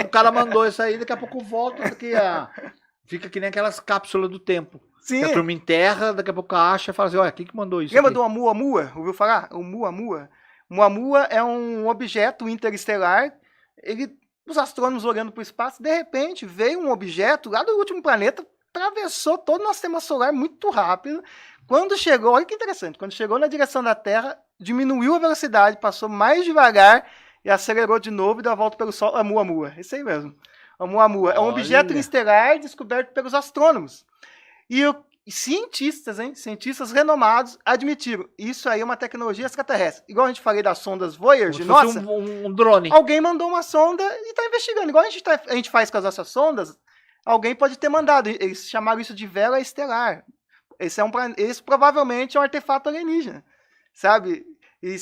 O cara mandou isso aí, daqui a pouco volta, fica que nem aquelas cápsulas do tempo.
Sim.
Que a turma enterra, daqui a pouco acha e fala assim, olha, quem que mandou isso?
Lembra do Oumuamua? Ouviu falar? Oumuamua? Oumuamua é um objeto interestelar, os astrônomos olhando para o espaço, de repente veio um objeto lá do último planeta, atravessou todo o nosso sistema solar muito rápido. Quando chegou, olha que interessante, quando chegou na direção da Terra, diminuiu a velocidade, passou mais devagar e acelerou de novo e deu a volta pelo Sol. Oumuamua, isso aí mesmo. Oumuamua é um objeto interestelar descoberto pelos astrônomos. E cientistas renomados admitiram, isso aí é uma tecnologia extraterrestre. Igual a gente falei das sondas Voyager, nossa,
um drone.
Alguém mandou uma sonda e está investigando. Igual a gente faz com as nossas sondas, alguém pode ter mandado. Eles chamaram isso de vela estelar. Esse provavelmente é um artefato alienígena, sabe? E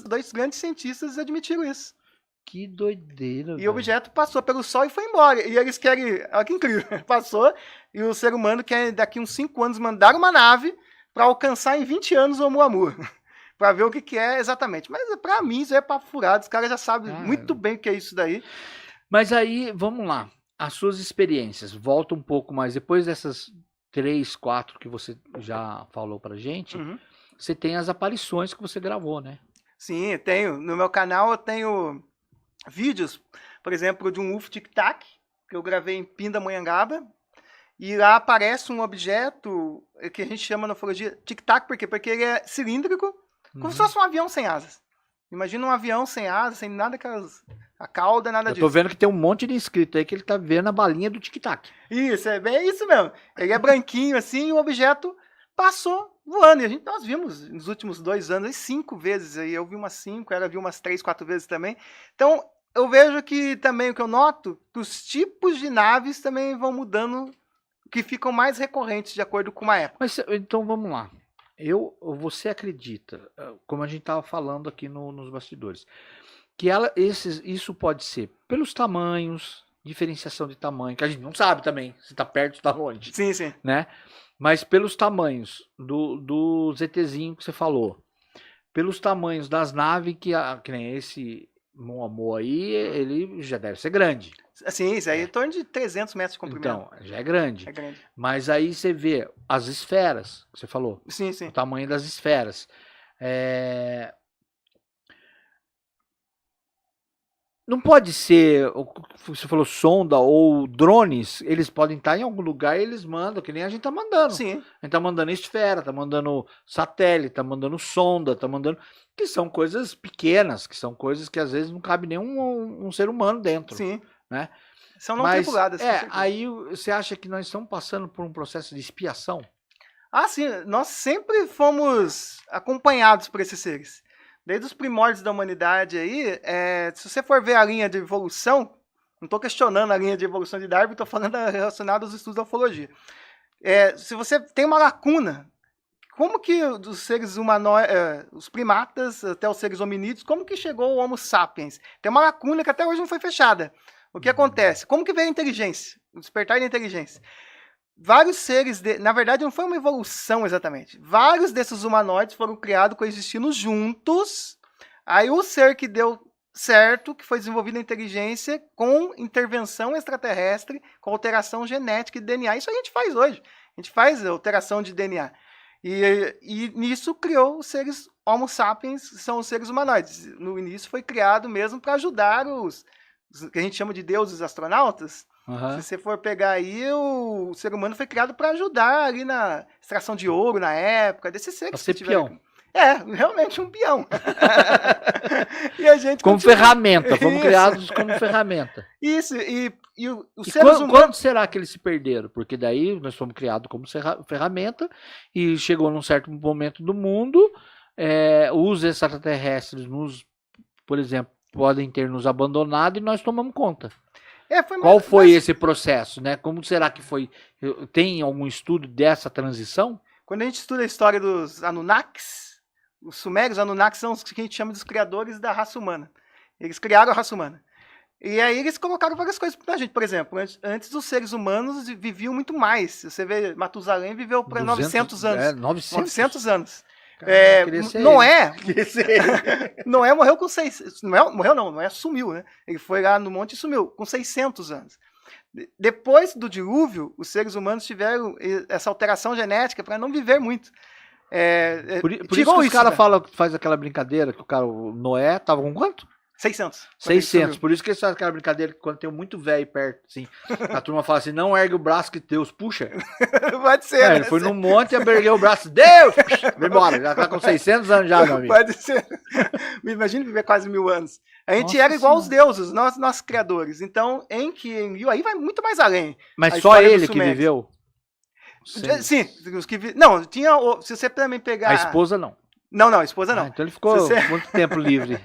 dois grandes cientistas admitiram isso.
Que doideira.
E o objeto passou pelo Sol e foi embora. E eles querem... Olha que incrível. Passou e o ser humano quer, daqui uns 5 anos, mandar uma nave para alcançar em 20 anos o Oumuamua. Para ver o que é exatamente. Mas para mim isso é papo furado. Os caras já sabem muito bem o que é isso daí.
Mas aí, vamos lá. As suas experiências. Volta um pouco mais. Depois dessas 3, 4 que você já falou pra gente, você tem as aparições que você gravou, né?
Sim, eu tenho. No meu canal eu tenho vídeos, por exemplo, de um UFO Tic-Tac, que eu gravei em Pindamonhangaba, e lá aparece um objeto que a gente chama na ufologia Tic-Tac, por quê? Porque ele é cilíndrico, como se fosse um avião sem asas. Imagina um avião sem asas, sem nada a cauda, nada disso.
Eu tô vendo que tem um monte de inscrito aí que ele tá vendo a balinha do Tic-Tac.
Isso, é bem isso mesmo. Ele é branquinho assim, e o objeto passou voando. E nós vimos nos últimos 2 anos, 5 vezes aí. Eu vi umas 5, ela viu umas 3, 4 vezes também. Então, eu vejo que também o que eu noto, que os tipos de naves também vão mudando, que ficam mais recorrentes de acordo com uma época.
Mas então vamos lá. Você acredita, como a gente estava falando aqui nos bastidores, que isso pode ser pelos tamanhos, diferenciação de tamanho, que a gente não sabe também se está perto ou está longe.
Sim, sim.
Né? Mas pelos tamanhos do ZTzinho que você falou, pelos tamanhos das naves, que nem esse Oumuamua aí, ele já deve ser grande.
Sim, isso aí é em torno de 300 metros de comprimento.
Então, já é grande.
É grande.
Mas aí você vê as esferas, que você falou.
Sim, sim.
O tamanho das esferas. Não pode ser, você falou sonda ou drones, eles podem estar em algum lugar e eles mandam, que nem a gente tá mandando.
Sim.
A gente tá mandando esfera, tá mandando satélite, tá mandando sonda, tá mandando... Que são coisas pequenas, que são coisas que às vezes não cabe nem um ser humano dentro.
Sim.
Né?
São não tripuladas.
Aí você acha que nós estamos passando por um processo de expiação?
Ah, sim. Nós sempre fomos acompanhados por esses seres. Desde os primórdios da humanidade aí, se você for ver a linha de evolução, não estou questionando a linha de evolução de Darwin, estou falando relacionado aos estudos da ufologia. Se você tem uma lacuna, como que os seres humanoides, os primatas, até os seres hominídeos, como que chegou o Homo sapiens? Tem uma lacuna que até hoje não foi fechada. O que acontece? Como que veio a inteligência? O despertar da inteligência. Vários seres, na verdade não foi uma evolução exatamente, vários desses humanoides foram criados coexistindo juntos, aí o ser que deu certo, que foi desenvolvido a inteligência com intervenção extraterrestre, com alteração genética de DNA, isso a gente faz hoje, a gente faz alteração de DNA, e nisso criou os seres Homo sapiens, que são os seres humanoides, no início foi criado mesmo para ajudar os que a gente chama de deuses astronautas. Se você for pegar aí, o ser humano foi criado para ajudar ali na extração de ouro na época, desses seres que tiveram.
Peão.
Realmente um peão. E a gente
como ferramenta, fomos criados como ferramenta.
Isso, e os seres humanos...
Quando será que eles se perderam? Porque daí nós fomos criados como ferramenta e chegou num certo momento do mundo, os extraterrestres por exemplo, podem ter nos abandonado e nós tomamos conta. Qual foi esse processo, né? Como será que foi? Tem algum estudo dessa transição?
Quando a gente estuda a história dos Anunnakis, os sumérios Anunnakis são os que a gente chama dos criadores da raça humana. Eles criaram a raça humana. E aí eles colocaram várias coisas pra gente. Por exemplo, antes os seres humanos viviam muito mais. Você vê, Matusalém viveu para 900 anos. 900 anos. Noé morreu com 600. Noé sumiu, né? Ele foi lá no monte e sumiu, com 600 anos. Depois do dilúvio, os seres humanos tiveram essa alteração genética para não viver muito.
Por isso
tirou
que os
isso,
caras
né?
faz aquela brincadeira que o Noé tava com quanto?
600.
600. Por isso que eles fazem aquela brincadeira que quando tem muito velho perto, assim, a turma fala assim, não ergue o braço que Deus puxa.
Pode ser, né?
Ele foi num monte e ergueu o braço, Deus! Vai embora, já tá com 600 anos já, meu amigo.
Pode ser. Imagina viver quase 1000 anos. A gente
Nossa
era igual aos
Senhora.
deuses, nossos criadores. Então, Enkidu, aí vai muito mais além.
Mas
A
só
história dos
ele que
Sumérios.
viveu?
Sim, os que não, tinha, se você também pegar...
A esposa não.
Não, a esposa não.
Ah, então ele ficou
Se você-
muito tempo livre.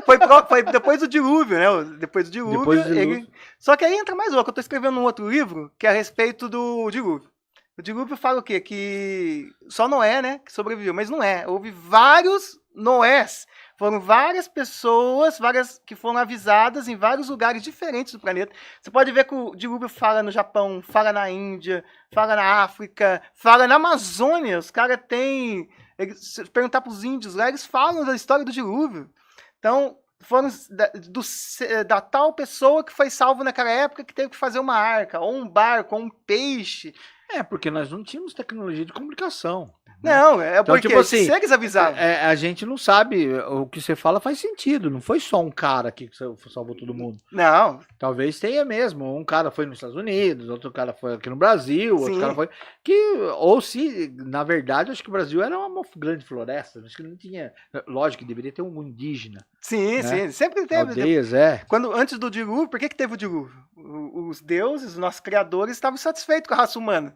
Foi depois do dilúvio, né? Depois do dilúvio,
Depois do dilúvio.
Só que aí entra mais louco. Eu tô escrevendo um outro livro que é a respeito do dilúvio. O dilúvio fala o quê? Que só Noé, né, que sobreviveu. Mas não é. Houve vários Noés. Foram várias pessoas, várias que foram avisadas em vários lugares diferentes do planeta. Você pode ver que o dilúvio fala no Japão, fala na Índia, fala na África, fala na Amazônia. Os caras têm... Se perguntar para os índios lá, eles falam da história do dilúvio. Então, foram da tal pessoa que foi salvo naquela época que teve que fazer uma arca, ou um barco, ou um peixe.
É, porque nós não tínhamos tecnologia de comunicação.
Não, é
Então,
porque
tipo assim,
se eles avisavam.
A gente não sabe, o que você fala faz sentido, não foi só um cara aqui que salvou todo mundo.
Não,
Talvez tenha mesmo, um cara foi nos Estados Unidos, outro cara foi aqui no Brasil, outro
Sim.
cara foi... Ou se, na verdade, acho que o Brasil era uma grande floresta, acho que não tinha... Lógico que deveria ter um indígena,
sim,
né?
sim, sempre teve.
Aldeias,
Antes do dilúvio, por que teve o dilúvio? Os deuses, os nossos criadores, estavam satisfeitos com a raça humana.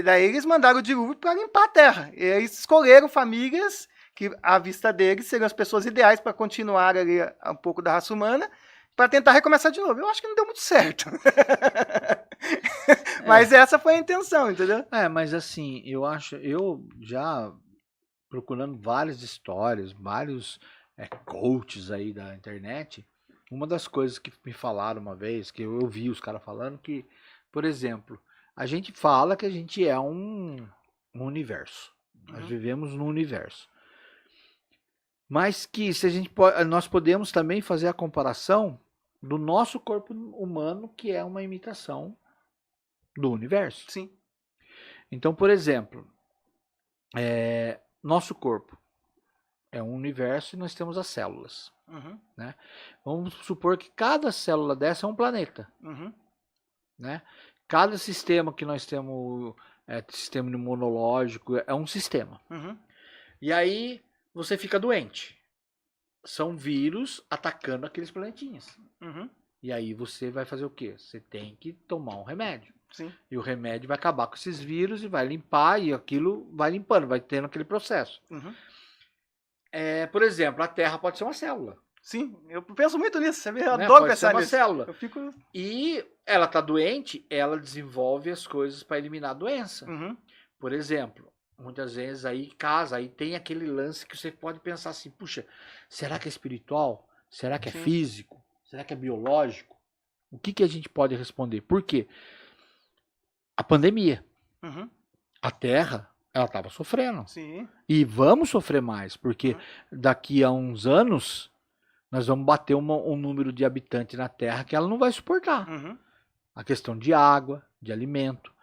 Daí eles mandaram o dilúvio para limpar a terra. E eles escolheram famílias que, à vista deles, seriam as pessoas ideais para continuar ali um pouco da raça humana, para tentar recomeçar de novo. Eu acho que não deu muito certo. Mas essa foi a intenção, entendeu?
Mas assim, eu já procurando várias histórias, vários coaches aí da internet, uma das coisas que me falaram uma vez, que eu ouvi os caras falando, que, por exemplo, a gente fala que a gente é um universo. Nós vivemos num universo. Mas que se nós podemos também fazer a comparação do nosso corpo humano, que é uma imitação do universo.
Sim.
Então, por exemplo, nosso corpo é um universo e nós temos as células. Né? Vamos supor que cada célula dessa é um planeta. Né? Cada sistema que nós temos, sistema imunológico, é um sistema. E aí você fica doente. São vírus atacando aqueles planetinhas. E aí você vai fazer o quê? Você tem que tomar um remédio.
Sim.
E o remédio vai acabar com esses vírus e vai limpar, e aquilo vai limpando, vai tendo aquele processo. Por exemplo, a Terra pode ser uma célula.
Sim, eu penso muito nisso, eu adoro
Pode ser
pensar
uma
nisso.
célula.
Eu fico...
E ela tá doente, ela desenvolve as coisas para eliminar a doença. Por exemplo, muitas vezes aí tem aquele lance que você pode pensar assim, puxa, será que é espiritual? Será que é físico? Será que é biológico? O que a gente pode responder? Por quê? A pandemia. A Terra, ela estava sofrendo.
Sim.
E vamos sofrer mais, porque daqui a uns anos nós vamos bater um número de habitantes na Terra que ela não vai suportar. A questão de água, de alimento.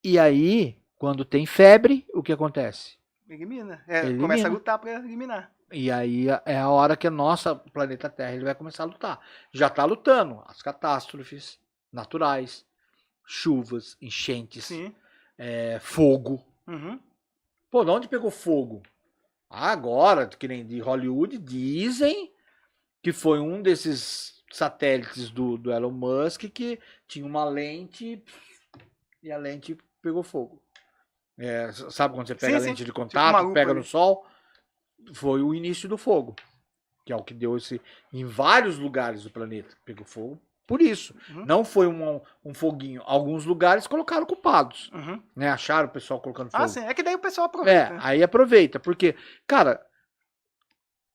E aí, quando tem febre, o que acontece?
Elimina.
Elimina.
Começa a lutar para eliminar.
E aí é a hora que a nossa planeta Terra ele vai começar a lutar. Já está lutando. As catástrofes naturais, chuvas, enchentes, fogo. Pô, de onde pegou fogo? Agora, que nem de Hollywood, dizem que foi um desses satélites do Elon Musk que tinha uma lente e a lente pegou fogo. Sabe quando você pega a lente de contato, tipo pega no sol? Foi o início do fogo, que é o que deu em vários lugares do planeta. Pegou fogo por isso. Não foi um foguinho. Alguns lugares colocaram culpados. Né? Acharam o pessoal colocando fogo.
Sim. É que daí o pessoal aproveita.
Aí aproveita. Porque, cara,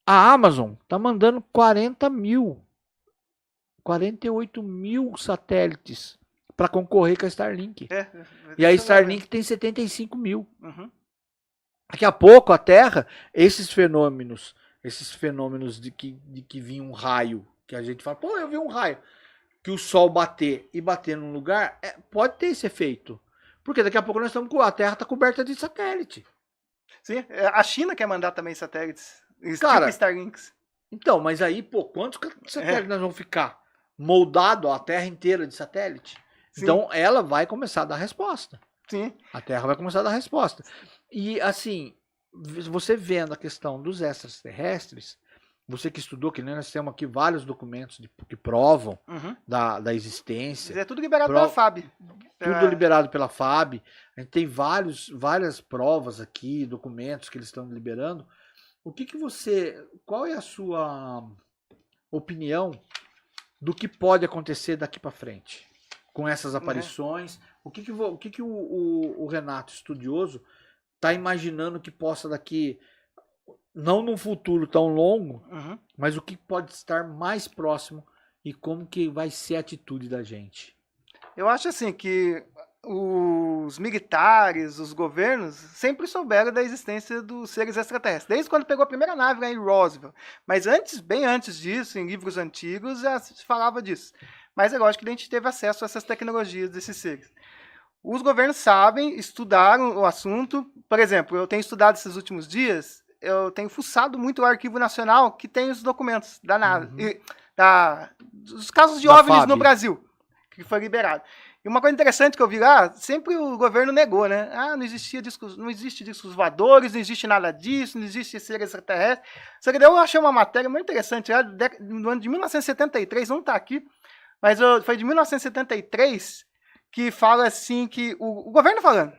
a Amazon tá mandando 48 mil satélites para concorrer com a Starlink. E a Starlink tem 75 mil. Daqui a pouco a Terra, esses fenômenos de que vinha um raio, que a gente fala, pô, eu vi um raio, que o Sol bater num lugar, pode ter esse efeito. Porque daqui a pouco nós estamos a Terra está coberta de satélite.
Sim, a China quer mandar também satélites.
Cara,
Tipo Starlinks.
então, mas aí, pô, quantos satélites nós vamos ficar? Moldado a Terra inteira de satélite?
Sim.
Então, ela vai começar a dar resposta.
Sim.
A Terra vai começar a dar resposta. E, assim, você vendo a questão dos extraterrestres, você que estudou, que nós temos aqui vários documentos que provam da existência.
É tudo liberado pela FAB.
Tudo liberado pela FAB. A gente tem várias provas aqui, documentos que eles estão liberando. Qual é a sua opinião do que pode acontecer daqui para frente com essas aparições? O que o Renato, estudioso, está imaginando que possa daqui, não num futuro tão longo, mas o que pode estar mais próximo e como que vai ser a atitude da gente?
Eu acho assim que os militares, os governos, sempre souberam da existência dos seres extraterrestres, desde quando pegou a primeira nave lá em Roswell. Mas bem antes disso, em livros antigos, já se falava disso. Mas é lógico que a gente teve acesso a essas tecnologias desses seres. Os governos sabem, estudaram o assunto. Por exemplo, eu tenho estudado esses últimos dias, eu tenho fuçado muito o Arquivo Nacional, que tem os documentos da nave, dos casos de OVNIs FAB no Brasil, que foi liberado. E uma coisa interessante que eu vi lá, sempre o governo negou, né? Não existe discos voadores, não existe nada disso, não existe seres extraterrestres. Só que daí eu achei uma matéria muito interessante lá, do ano de 1973, não está aqui, mas foi de 1973, que fala assim, que o governo falando,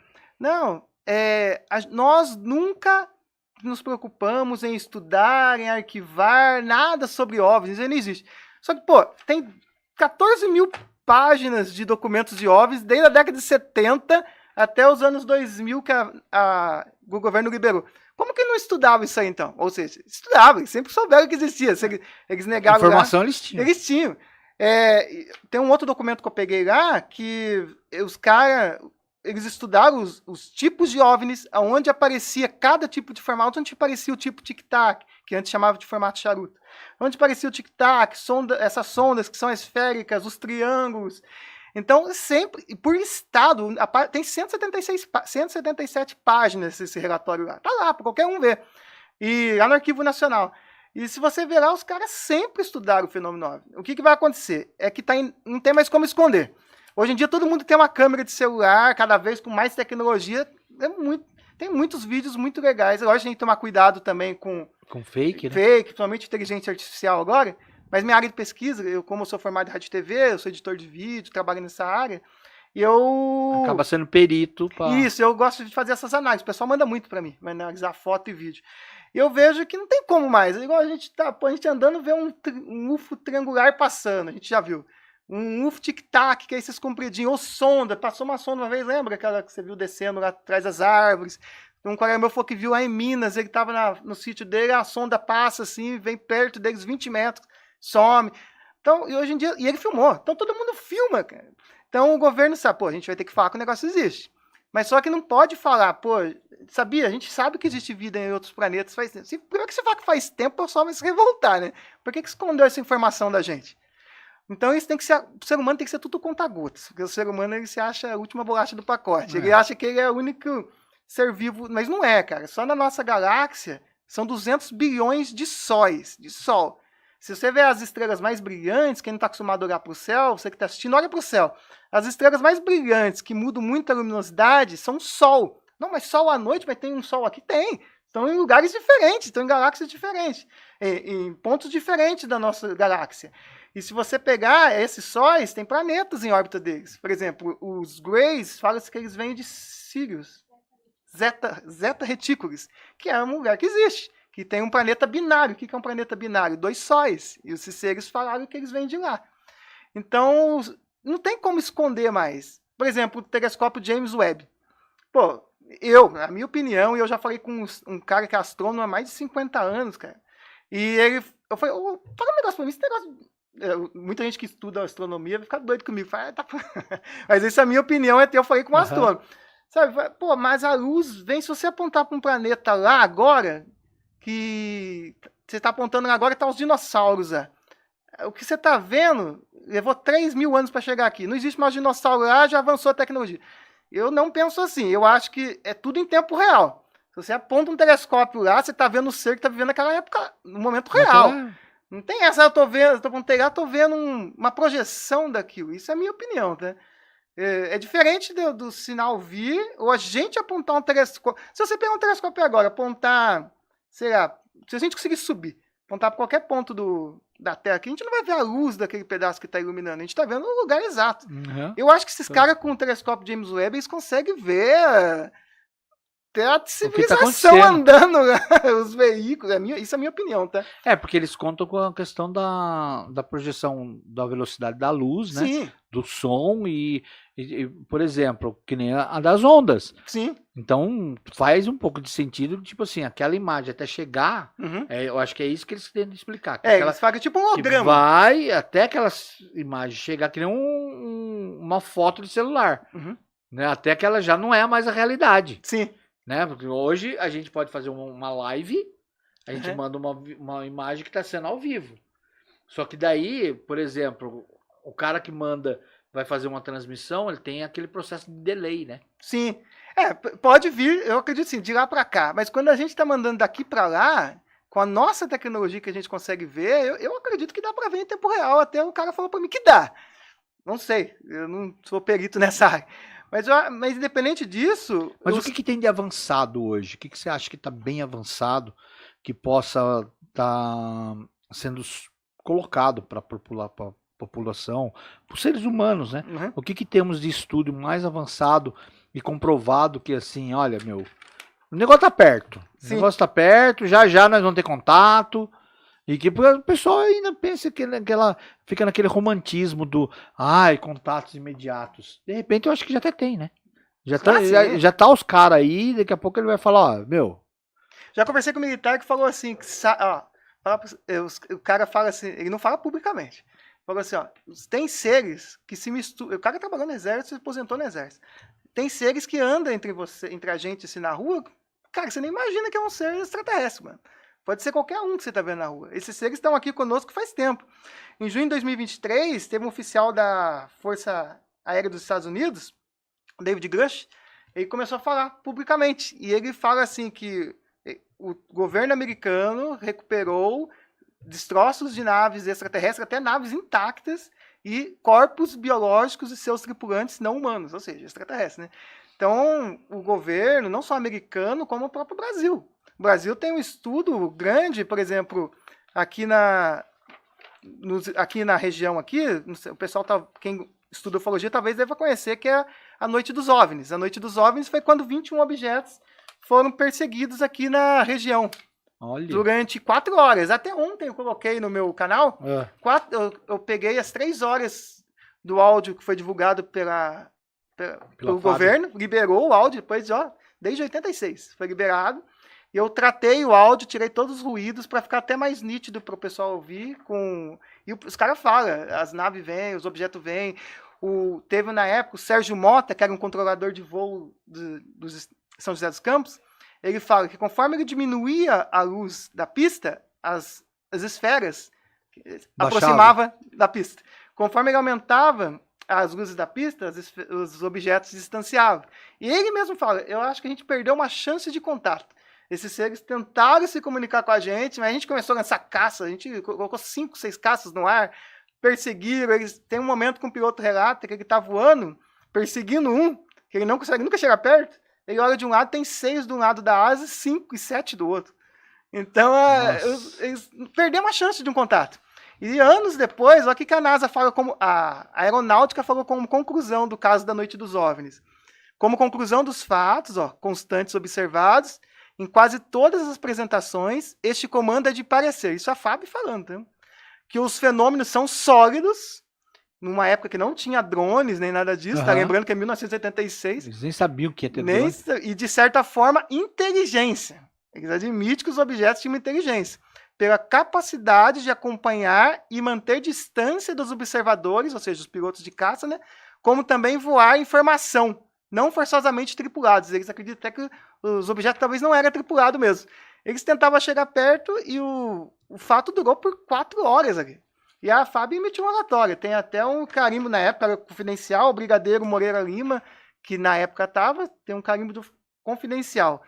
nós nunca nos preocupamos em estudar, em arquivar nada sobre OVNIs, ele não existe. Só que, pô, tem 14 mil páginas de documentos de OVNIs desde a década de 70 até os anos 2000 que o governo liberou. Como que não estudava isso aí, então? Ou seja, estudava, eles sempre souberam que existia. Eles negaram.
Informação lá, eles tinham.
Eles tinham. Tem um outro documento que eu peguei lá, que os caras, eles estudaram os tipos de OVNIs, onde aparecia cada tipo de formato, onde aparecia o tipo tic-tac, que antes chamava de formato charuto. Onde aparecia o tic-tac, essas sondas que são esféricas, os triângulos. Então, sempre, por estado, tem 177 páginas esse relatório lá. Tá lá, para qualquer um ver. E lá no Arquivo Nacional. E se você ver lá, os caras sempre estudaram o fenômeno OVNI. O que vai acontecer? É que não tem mais como esconder. Hoje em dia, todo mundo tem uma câmera de celular, cada vez com mais tecnologia. Tem muitos vídeos muito legais. Lógico, a gente tem que tomar cuidado também com
fake, né?
Fake, principalmente inteligência artificial agora. Mas minha área de pesquisa, como eu sou formado em rádio e TV, eu sou editor de vídeo, trabalho nessa área, e eu...
Acaba sendo perito.
Isso, eu gosto de fazer essas análises. O pessoal manda muito para mim, analisar foto e vídeo. E eu vejo que não tem como mais. Igual a gente andando, vê um UFO triangular passando, a gente já viu. Um UFO tic-tac, que é esses compridinhos, ou sonda. Passou uma sonda uma vez, lembra aquela que você viu descendo lá atrás das árvores? Um colega meu falou que viu lá em Minas, ele estava no sítio dele, a sonda passa assim, vem perto deles 20 metros, some. Então, e hoje em dia, e ele filmou. Então todo mundo filma, cara. Então o governo sabe, a gente vai ter que falar que o negócio existe. Mas só que não pode falar, sabia? A gente sabe que existe vida em outros planetas faz tempo. Primeiro que você fala que faz tempo, o pessoal vai se revoltar, né? Por que escondeu essa informação da gente? Então isso tem que ser, o ser humano tem que ser tudo conta-gotas, porque o ser humano ele se acha a última bolacha do pacote. Ele acha que ele é o único ser vivo, mas não é, cara. Só na nossa galáxia são 200 bilhões de sóis, de sol. Se você vê as estrelas mais brilhantes, quem não está acostumado a olhar para o céu, você que está assistindo, olha para o céu. As estrelas mais brilhantes, que mudam muito a luminosidade, são Sol. Não, mas Sol à noite, mas tem um Sol aqui? Tem. Estão em lugares diferentes, estão em galáxias diferentes, em pontos diferentes da nossa galáxia. E se você pegar esses sóis, tem planetas em órbita deles. Por exemplo, os Greys, fala-se que eles vêm de Sirius, Zeta Reticuli, que é um lugar que existe, que tem um planeta binário. O que é um planeta binário? 2 sóis. E os seres falaram que eles vêm de lá. Então, não tem como esconder mais. Por exemplo, o telescópio James Webb. Na minha opinião, e eu já falei com um cara que é astrônomo há mais de 50 anos, cara. E eu falei, fala um negócio pra mim, esse negócio... Muita gente que estuda astronomia vai ficar doido comigo. Mas essa é a minha opinião, eu falei com um astrônomo. Sabe, mas a luz vem, se você apontar para um planeta lá agora, que você está apontando agora, tá os dinossauros lá. O que você está vendo, levou 3 mil anos para chegar aqui. Não existe mais dinossauro lá, já avançou a tecnologia. Eu não penso assim, eu acho que é tudo em tempo real. Se você aponta um telescópio lá, você tá vendo o ser que tá vivendo naquela época, no momento real. Não tem essa, eu tô com o telhado, tô vendo uma projeção daquilo. Isso é a minha opinião, tá? É diferente do sinal vir, ou a gente apontar um telescópio. Se você pegar um telescópio agora, apontar, sei lá, se a gente conseguir subir, apontar para qualquer ponto da Terra aqui, a gente não vai ver a luz daquele pedaço que está iluminando, a gente está vendo o lugar exato. Eu acho que esses caras com o telescópio James Webb, eles conseguem ver até a civilização andando, os veículos. Isso é a minha opinião, tá?
Porque eles contam com a questão da projeção da velocidade da luz, né?
Sim.
Do som e, por exemplo, que nem a das ondas.
Sim.
Então, faz um pouco de sentido, tipo assim, aquela imagem até chegar, eu acho que é isso que eles tentam explicar. Que
eles fazem tipo um holograma.
Vai até aquelas imagens chegar, que nem uma foto de celular. Né? Até que ela já não é mais a realidade.
Sim.
Né? Porque hoje a gente pode fazer uma live, a gente manda uma imagem que está sendo ao vivo. Só que daí, por exemplo, o cara que vai fazer uma transmissão, ele tem aquele processo de delay, né?
Sim. Pode vir, eu acredito sim, de lá para cá. Mas quando a gente está mandando daqui para lá, com a nossa tecnologia que a gente consegue ver, eu acredito que dá para ver em tempo real. Até o cara falou para mim que dá. Não sei, eu não sou perito nessa área. Mas independente disso...
Mas o que tem de avançado hoje? O que você acha que está bem avançado, que possa estar sendo colocado para a população, para os seres humanos, né? O que temos de estudo mais avançado e comprovado que assim, olha, o negócio tá perto. Sim. O negócio tá perto, já nós vamos ter contato. E que o pessoal ainda pensa que ela fica naquele romantismo do contatos imediatos. De repente eu acho que já até tem, né? Já tá os caras aí, daqui a pouco ele vai falar,
Já conversei com um militar que falou assim, o cara fala assim, ele não fala publicamente. Falou assim, tem seres que se misturam. O cara trabalhou no exército, se aposentou no exército. Tem seres que andam entre a gente assim na rua, cara, você nem imagina que é um ser extraterrestre, mano. Pode ser qualquer um que você está vendo na rua. Esses seres estão aqui conosco faz tempo. Em junho de 2023, teve um oficial da Força Aérea dos Estados Unidos, David Grush, ele começou a falar publicamente. E ele fala assim que o governo americano recuperou destroços de naves extraterrestres, até naves intactas, e corpos biológicos de seus tripulantes não humanos, ou seja, extraterrestres, né? Então, o governo, não só americano, como o próprio Brasil. O Brasil tem um estudo grande, por exemplo, aqui na região aqui, o pessoal quem estuda ufologia talvez deva conhecer, que é a Noite dos OVNIs. A Noite dos OVNIs foi quando 21 objetos foram perseguidos aqui na região.
Olha.
Durante 4 horas. Até ontem eu coloquei no meu canal, eu peguei as 3 horas do áudio que foi divulgado pelo governo, liberou o áudio, depois, desde 86 foi liberado. E eu tratei o áudio, tirei todos os ruídos para ficar até mais nítido para o pessoal ouvir. E os caras falam, as naves vêm, os objetos vêm. Teve na época o Sérgio Mota, que era um controlador de voo do São José dos Campos, ele fala que conforme ele diminuía a luz da pista, as esferas aproximavam da pista. Conforme ele aumentava as luzes da pista, os objetos se distanciavam. E ele mesmo fala, eu acho que a gente perdeu uma chance de contato. Esses seres tentaram se comunicar com a gente, mas a gente começou a lançar caça, a gente colocou 5, 6 caças no ar, perseguiram, tem um momento que um piloto relata que ele está voando, perseguindo que ele não consegue nunca chegar perto, ele olha de um lado, tem 6 de um lado da asa, 5 e 7 do outro. Então, eles perderam uma chance de um contato. E anos depois, olha o que a NASA fala a aeronáutica falou como conclusão do caso da Noite dos OVNIs. Como conclusão dos fatos, constantes observados, em quase todas as apresentações, este comando é de parecer, isso a Fábio falando, tá? Que os fenômenos são sólidos, numa época que não tinha drones, nem nada disso, tá lembrando que é 1986.
Eles nem sabiam o que ia ter drone.
E, de certa forma, inteligência. Eles admitem que os objetos tinham inteligência, pela capacidade de acompanhar e manter distância dos observadores, ou seja, os pilotos de caça, né? Como também voar informação, não forçosamente tripulados. Eles acreditam até que os objetos talvez não eram tripulados mesmo. Eles tentavam chegar perto e o fato durou por 4 horas aqui. E a Fábio emitiu um relatório. Tem até um carimbo na época, era confidencial, o Brigadeiro Moreira Lima, que na época tem um carimbo confidencial.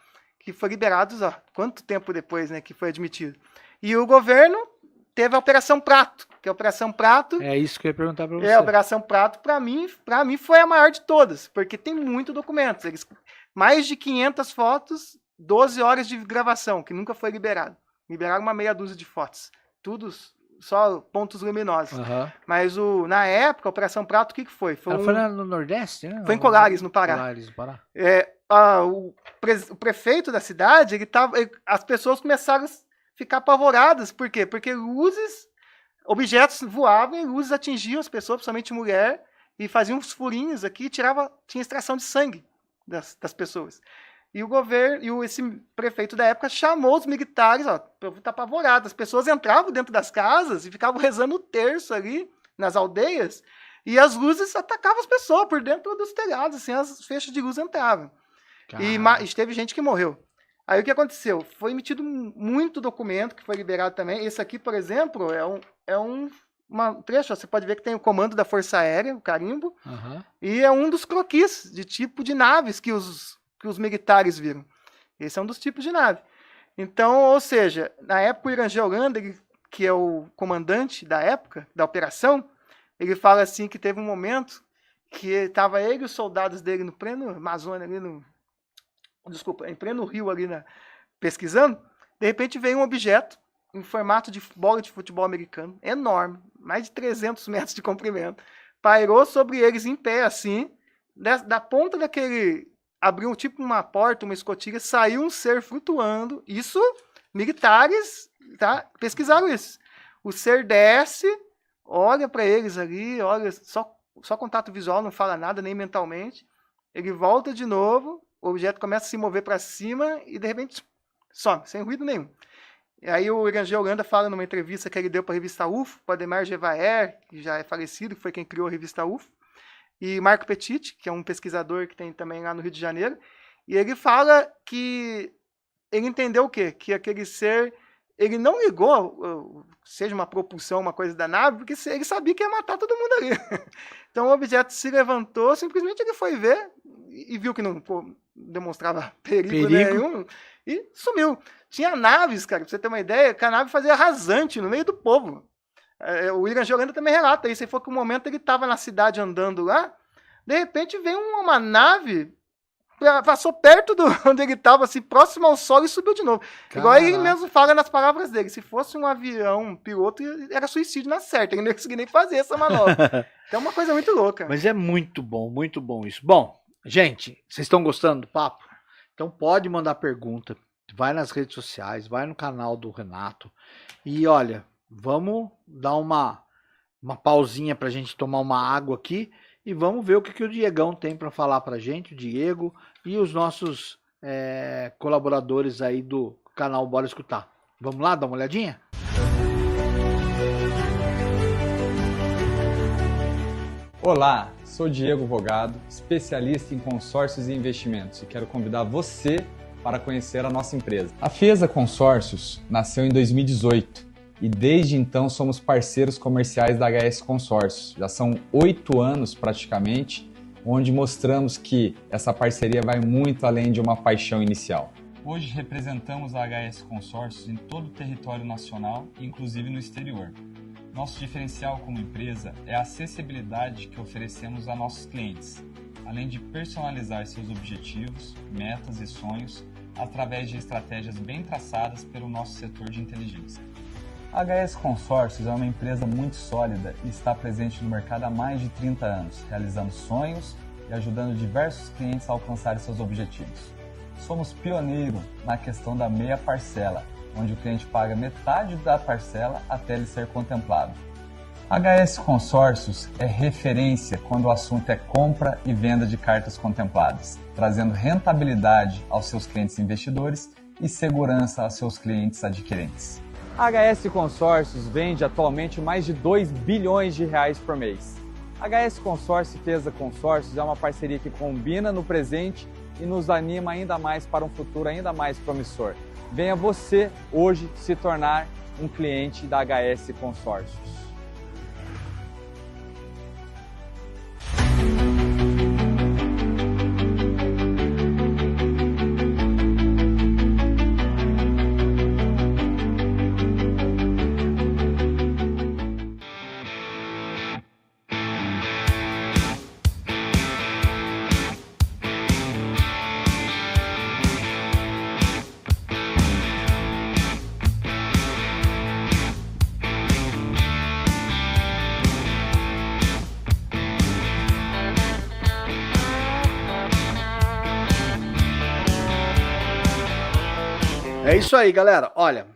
que foi liberado, ó, quanto tempo depois, né, que foi admitido. E o governo teve a Operação Prato, que a Operação Prato...
É isso que eu ia perguntar para você.
A Operação Prato, para mim foi a maior de todas, porque tem muito documento. Mais de 500 fotos, 12 horas de gravação, que nunca foi liberado. Liberaram uma meia dúzia de fotos. Tudo só pontos luminosos. Mas na época, a Operação Prato, o que foi? Foi
no Nordeste, né?
Foi em Colares, no Pará.
Colares, no Pará.
O prefeito da cidade, as pessoas começaram a ficar apavoradas. Por quê? Porque objetos voavam e luzes atingiam as pessoas, principalmente mulher, e faziam uns furinhos aqui, tinha extração de sangue das pessoas. E o governo, esse prefeito da época chamou os militares, ó, para estar apavorado. As pessoas entravam dentro das casas e ficavam rezando o terço ali nas aldeias, e as luzes atacavam as pessoas por dentro dos telhados, assim, as feixes de luz entravam. E teve gente que morreu. Aí o que aconteceu? Foi emitido muito documento que foi liberado também. Esse aqui, por exemplo, é um trecho, ó, você pode ver que tem o comando da Força Aérea, o carimbo, e é um dos croquis de tipo de naves que os militares viram. Esse é um dos tipos de nave. Então, ou seja, na época o Irangê Holanda, que é o comandante da época, da operação, ele fala assim que teve um momento que estava ele e os soldados dele no pleno Amazônia, ali em pleno rio ali, pesquisando, de repente veio um objeto em formato de bola de futebol americano, enorme, mais de 300 metros de comprimento, pairou sobre eles em pé, assim, da ponta daquele... Abriu tipo uma porta, uma escotilha, saiu um ser flutuando. Isso, militares, tá? Pesquisaram isso. O ser desce, olha para eles ali, olha, só contato visual, não fala nada, nem mentalmente. Ele volta de novo, o objeto começa a se mover para cima e, de repente, some, sem ruído nenhum. E aí o Irangê Holanda fala numa entrevista que ele deu para a revista UFO, para Ademar Gevaer, que já é falecido, que foi quem criou a revista UFO, e Marco Petit, que é um pesquisador que tem também lá no Rio de Janeiro, e ele fala que ele entendeu o quê? Que aquele ser, ele não ligou, seja uma propulsão, uma coisa da nave, porque ele sabia que ia matar todo mundo ali. Então o objeto se levantou, simplesmente ele foi ver, e viu que não demonstrava perigo nenhum, e sumiu. Tinha naves, cara, pra você ter uma ideia, que a nave fazia rasante no meio do povo. O Irangê Holanda também relata isso. Aí foi que um momento ele estava na cidade andando lá, de repente veio uma nave, passou perto de onde ele estava, assim, próximo ao solo e subiu de novo. Caraca. Igual ele mesmo fala nas palavras dele, se fosse um avião, um piloto, era suicídio na certa, ele não ia conseguir nem fazer essa manobra. Então é uma coisa muito louca.
Mas é muito bom isso. Bom, gente, vocês estão gostando do papo? Então pode mandar pergunta, vai nas redes sociais, vai no canal do Renato e olha... Vamos dar uma pausinha pra gente tomar uma água aqui e vamos ver o que o Diegão tem para falar pra gente, o Diego e os nossos colaboradores aí do canal Bora Escutar. Vamos lá dar uma olhadinha?
Olá, sou Diego Vogado, especialista em consórcios e investimentos e quero convidar você para conhecer a nossa empresa. A FESA Consórcios nasceu em 2018. E desde então somos parceiros comerciais da HS Consórcios. Já são 8 anos praticamente, onde mostramos que essa parceria vai muito além de uma paixão inicial. Hoje representamos a HS Consórcios em todo o território nacional, inclusive no exterior. Nosso diferencial como empresa é a acessibilidade que oferecemos a nossos clientes, além de personalizar seus objetivos, metas e sonhos através de estratégias bem traçadas pelo nosso setor de inteligência. A HS Consórcios é uma empresa muito sólida e está presente no mercado há mais de 30 anos, realizando sonhos e ajudando diversos clientes a alcançar seus objetivos. Somos pioneiros na questão da meia parcela, onde o cliente paga metade da parcela até ele ser contemplado. A HS Consórcios é referência quando o assunto é compra e venda de cartas contempladas, trazendo rentabilidade aos seus clientes investidores e segurança aos seus clientes adquirentes. A HS Consórcios vende atualmente mais de 2 bilhões de reais por mês. A HS Consórcio e FESA Consórcios é uma parceria que combina no presente e nos anima ainda mais para um futuro ainda mais promissor. Venha você hoje se tornar um cliente da HS Consórcios.
É isso aí, galera. Olha,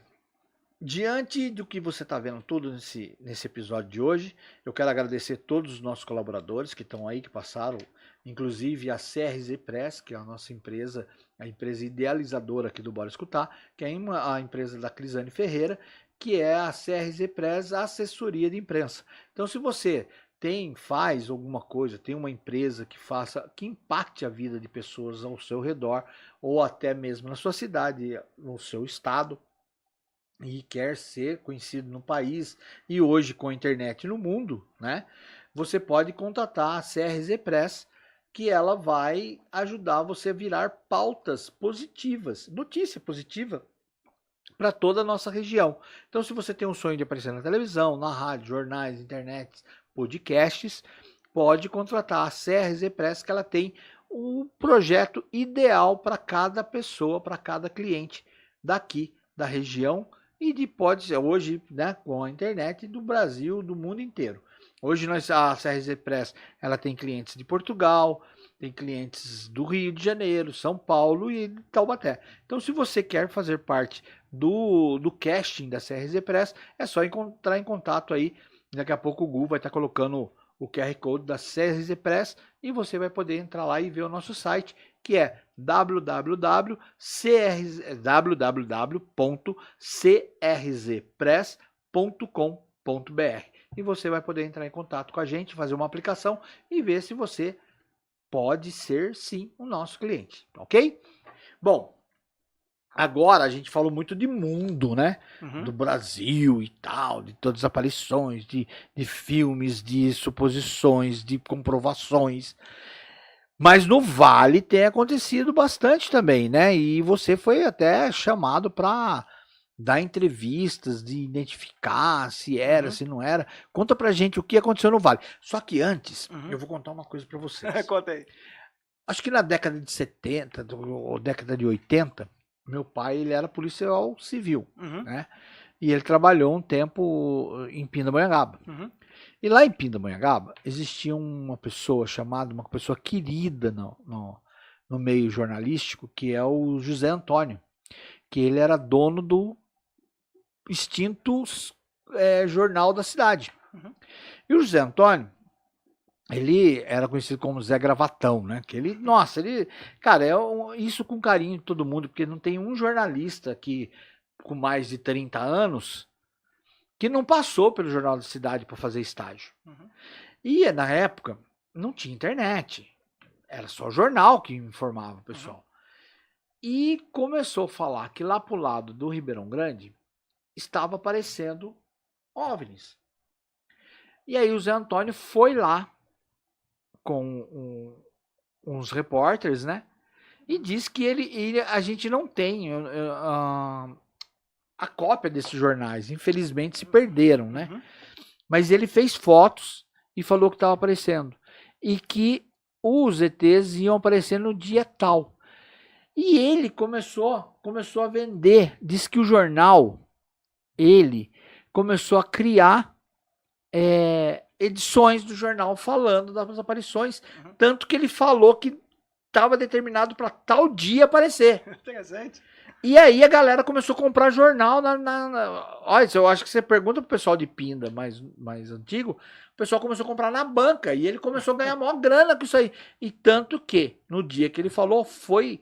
diante do que você está vendo tudo nesse episódio de hoje, eu quero agradecer todos os nossos colaboradores que estão aí, que passaram, inclusive a CRZ Press, que é a nossa empresa, a empresa idealizadora aqui do Bora Escutar, que é a empresa da Crisane Ferreira, que é a CRZ Press Assessoria de Imprensa. Então, se você faz alguma coisa, tem uma empresa que impacte a vida de pessoas ao seu redor, ou até mesmo na sua cidade, no seu estado, e quer ser conhecido no país, e hoje com a internet no mundo, né? Você pode contatar a CRZ Press, que ela vai ajudar você a virar pautas positivas, notícia positiva para toda a nossa região. Então, se você tem um sonho de aparecer na televisão, na rádio, jornais, internet, podcasts, pode contratar a CRZ Press, que ela tem o projeto ideal para cada pessoa, para cada cliente daqui da região e pode ser hoje, né, com a internet, do Brasil, do mundo inteiro. Hoje a CRZ Press, ela tem clientes de Portugal, tem clientes do Rio de Janeiro, São Paulo e Taubaté. Então, se você quer fazer parte do casting da CRZ Press, é só entrar em contato aí. Daqui a pouco o Gu vai estar colocando o QR Code da CRZ Press e você vai poder entrar lá e ver o nosso site, que é www.crzpress.com.br. E você vai poder entrar em contato com a gente, fazer uma aplicação e ver se você pode ser, sim, o nosso cliente, ok? Bom, agora a gente falou muito de mundo, né?
Uhum.
Do Brasil e tal, de todas as aparições, de filmes, de suposições, de comprovações. Mas no Vale tem acontecido bastante também, né? E você foi até chamado para dar entrevistas, de identificar se era, se não era. Conta pra gente o que aconteceu no Vale. Só que antes, eu vou contar uma coisa pra vocês.
Conta aí.
Acho que na década de 70 ou década de 80, meu pai ele era policial civil, né? E ele trabalhou um tempo em Pindamonhangaba. E lá em Pindamonhangaba existia uma pessoa uma pessoa querida no meio jornalístico, que é o José Antônio, que ele era dono do extinto jornal da cidade. E o José Antônio, ele era conhecido como Zé Gravatão, né? Que ele, cara, isso com carinho de todo mundo, porque não tem um jornalista que com mais de 30 anos que não passou pelo Jornal da Cidade para fazer estágio. E na época não tinha internet, era só o jornal que informava o pessoal. E começou a falar que lá pro lado do Ribeirão Grande estava aparecendo OVNIs. E aí o Zé Antônio foi lá com uns repórteres, né? E disse que a gente não tem a cópia desses jornais. Infelizmente se perderam, né? Mas ele fez fotos e falou que estava aparecendo. E que os ETs iam aparecer no dia tal. E ele começou a vender. Diz que o jornal, ele começou a criar edições do jornal falando das aparições. Tanto que ele falou que estava determinado para tal dia aparecer.
Interessante.
E aí a galera começou a comprar jornal olha, eu acho que você pergunta pro pessoal de Pinda mais antigo, o pessoal começou a comprar na banca e ele começou a ganhar maior grana com isso aí. E tanto que, no dia que ele falou, foi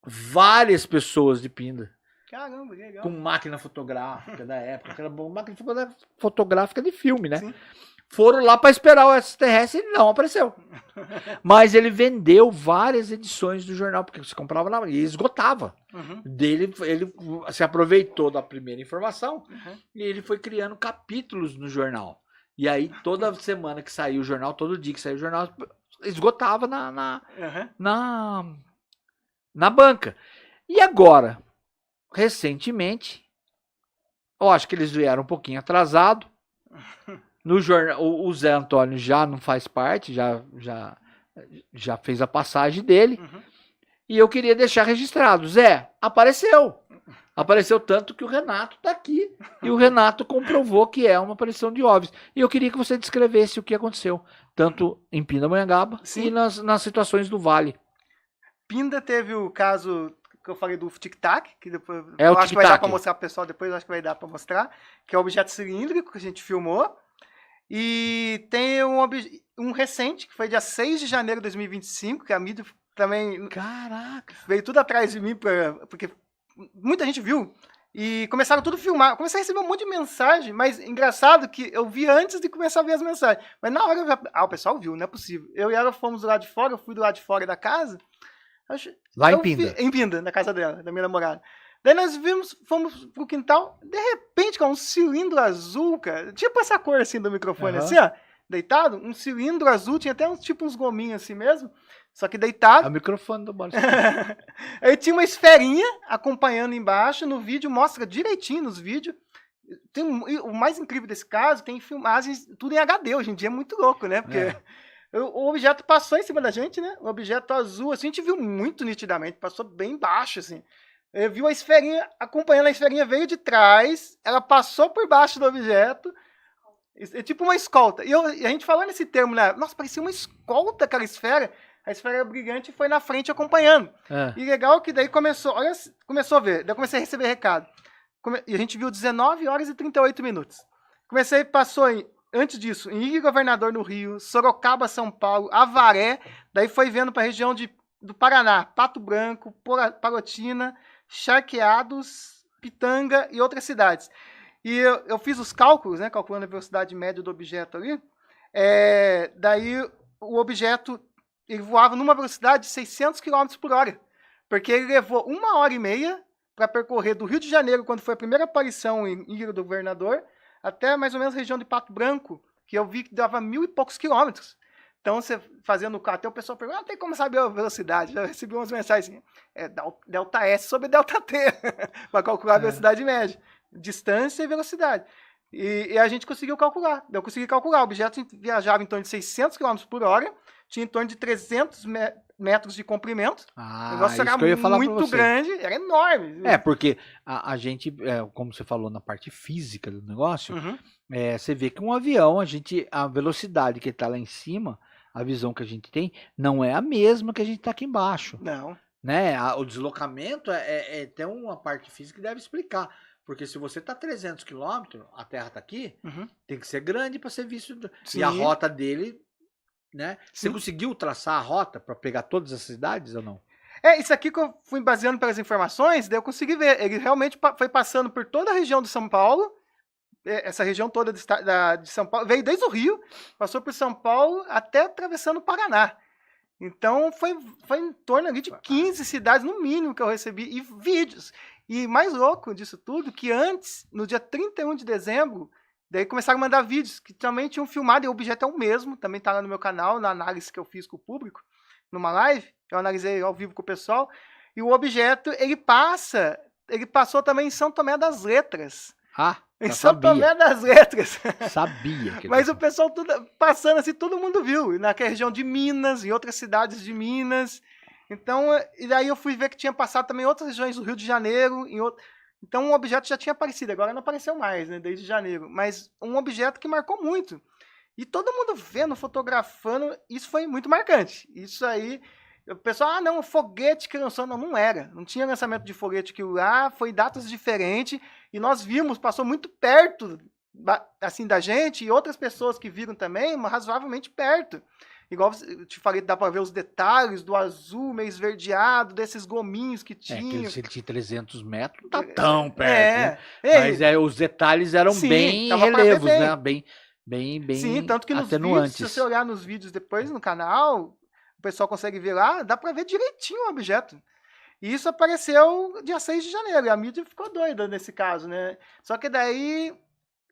várias pessoas de Pinda.
Caramba, que legal.
Com máquina fotográfica da época, aquela máquina fotográfica de filme, né?
Sim.
Foram lá para esperar o extraterrestre e ele não apareceu. Mas ele vendeu várias edições do jornal, porque você comprava e esgotava. Ele se aproveitou da primeira informação e ele foi criando capítulos no jornal. E aí, toda semana que saía o jornal, todo dia que saía o jornal, esgotava na banca. E agora, recentemente, eu acho que eles vieram um pouquinho atrasado. No jornal, o Zé Antônio já não faz parte, já fez a passagem dele. E eu queria deixar registrado. Zé, apareceu. Apareceu tanto que o Renato está aqui. E o Renato comprovou que é uma aparição de OVNIs. E eu queria que você descrevesse o que aconteceu. Tanto em Pindamonhangaba e nas situações do Vale.
Pinda teve o caso que eu falei do tic-tac, que depois
É
eu
o
acho que vai dar
tic-tac.
para mostrar pro pessoal depois, eu acho que vai dar para mostrar, que é o objeto cilíndrico que a gente filmou. E tem um recente, que foi dia 6 de janeiro de 2025, que a mídia também
Caraca.
veio tudo atrás de mim, porque muita gente viu. E começaram tudo a filmar. Comecei a receber um monte de mensagem, mas engraçado que eu vi antes de começar a ver as mensagens. Mas na hora eu já... o pessoal viu, não é possível. Eu e ela fomos do lado de fora, eu fui do lado de fora da casa.
Lá em Pinda.
Em Pinda, na casa dela, da minha namorada. Daí nós fomos pro quintal, de repente, cara, um cilindro azul, cara. Tipo essa cor assim do microfone, assim, ó. Deitado, um cilindro azul, tinha até uns gominhos assim mesmo. Só que deitado.
É o microfone do Boris.
Aí tinha uma esferinha acompanhando embaixo. No vídeo mostra direitinho nos vídeos. O mais incrível desse caso, tem filmagens, tudo em HD. Hoje em dia é muito louco, né? Porque o objeto passou em cima da gente, né? O objeto azul, assim, a gente viu muito nitidamente. Passou bem baixo, assim. Eu vi a esferinha, acompanhando a esferinha, veio de trás. Ela passou por baixo do objeto. É tipo uma escolta. E a gente falando esse termo, né? Nossa, parecia uma escolta aquela esfera. A esfera brilhante foi na frente acompanhando. E legal que daí começou a ver. Daí eu comecei a receber recado. E a gente viu 19 horas e 38 minutos. Antes disso, em Ilha Governador no Rio, Sorocaba, São Paulo, Avaré. Daí foi vendo para a região do Paraná, Pato Branco, Parotina, Charqueados, Pitanga e outras cidades. E eu fiz os cálculos, né? Calculando a velocidade média do objeto ali. Daí o objeto... ele voava numa velocidade de 600 km por hora, porque ele levou 1h30 para percorrer do Rio de Janeiro, quando foi a primeira aparição em Ilha do Governador, até mais ou menos a região de Pato Branco, que eu vi que dava 1.000 e poucos quilômetros. Então, você fazendo o carro, até o pessoal pergunta, tem como saber a velocidade? Já recebi umas mensagens assim, delta S sobre delta T, para calcular a velocidade média, distância e velocidade. E a gente conseguiu calcular. Eu consegui calcular. O objeto viajava em torno de 600 km por hora, tinha em torno de 300 metros de comprimento. O negócio era muito grande, era enorme.
Porque a gente, como você falou na parte física do negócio, você vê que um avião, a velocidade que está lá em cima, a visão que a gente tem, não é a mesma que a gente está aqui embaixo.
Não.
Né? O deslocamento tem uma parte física que deve explicar. Porque se você está 300 km, a Terra está aqui, tem que ser grande para ser visto.
Sim.
E a rota dele, né? Você
Sim.
conseguiu traçar a rota para pegar todas as cidades ou não?
Isso aqui que eu fui baseando pelas informações, daí eu consegui ver. Ele realmente foi passando por toda a região de São Paulo, essa região toda de São Paulo, veio desde o Rio, passou por São Paulo até atravessando o Paraná. Então foi em torno ali de 15 cidades, no mínimo, que eu recebi, e vídeos. E mais louco disso tudo, que antes, no dia 31 de dezembro, daí começaram a mandar vídeos que também tinham filmado, e o objeto é o mesmo, também está lá no meu canal, na análise que eu fiz com o público, numa live, eu analisei ao vivo com o pessoal, e o objeto, ele passou também em São Tomé das Letras. Em São Tomé das Letras.
Sabia.
Mas o pessoal passando assim, todo mundo viu, naquela região de Minas, em outras cidades de Minas. Então, e daí eu fui ver que tinha passado também em outras regiões do Rio de Janeiro. Então, um objeto já tinha aparecido, agora não apareceu mais, né, desde janeiro. Mas um objeto que marcou muito. E todo mundo vendo, fotografando, isso foi muito marcante. Isso aí, o pessoal, não, o foguete que lançou, não era. Não tinha lançamento de foguete que lá, foi datas diferentes. E nós vimos, passou muito perto, assim, da gente, e outras pessoas que viram também, mas razoavelmente perto. Igual eu te falei, dá pra ver os detalhes do azul meio esverdeado, desses gominhos que tinha.
Se ele tinha 300 metros, não tá tão perto. Mas os detalhes eram bem relevos, né? Bem
Sim, tanto que nos
atenuantes.
vídeos, se você olhar nos vídeos depois no canal, o pessoal consegue ver lá, dá pra ver direitinho o objeto. E isso apareceu dia 6 de janeiro, e a mídia ficou doida nesse caso, né? Só que daí...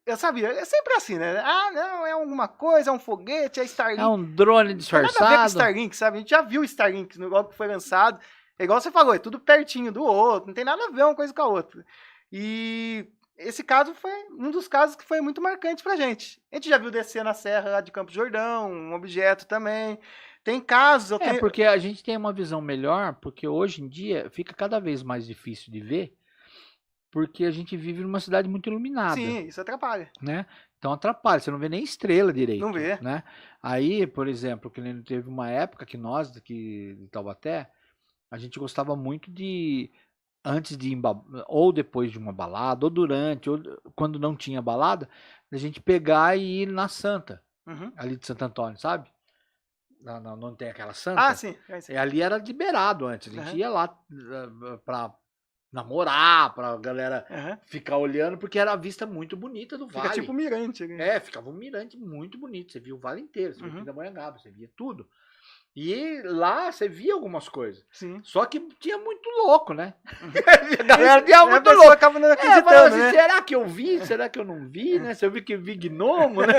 eu sabia, é sempre assim, né? Não, é alguma coisa, é um foguete, é Starlink.
É um drone disfarçado.
Não tem nada a ver com Starlink, sabe? A gente já viu Starlink no golpe que foi lançado. É igual você falou, é tudo pertinho do outro, não tem nada a ver uma coisa com a outra. E esse caso foi um dos casos que foi muito marcante pra gente. A gente já viu descer na serra lá de Campos do Jordão, um objeto também. Tem casos...
porque a gente tem uma visão melhor, porque hoje em dia fica cada vez mais difícil de ver, porque a gente vive numa cidade muito iluminada.
Sim, isso atrapalha.
Né? Então atrapalha, você não vê nem estrela direito.
Não vê.
Né? Aí, por exemplo, que teve uma época que nós, daqui de Taubaté, a gente gostava muito de antes de ir ou depois de uma balada, ou durante, ou quando não tinha balada, a gente pegar e ir na Santa,
Uhum.
ali de Santo Antônio, sabe? Não tem aquela
Ah,
Santa?
sim. É sim.
E ali era liberado antes, a gente
Aham.
ia lá pra namorar, pra galera
Aham.
ficar olhando, porque era a vista muito bonita do
Fica
vale.
tipo mirante. Ali.
É, ficava um mirante muito bonito, você via o vale inteiro, você via o
Uhum.
Pindamonhangaba, você via tudo. E lá você via algumas coisas.
Sim.
Só que tinha muito louco, né?
Uhum.
A galera tinha
A
muito
pessoa
louco.
acaba não
É,
acreditando,
falava assim,
né?
será que eu vi? Será que eu não vi, né? Se eu vi que vi gnomo, né?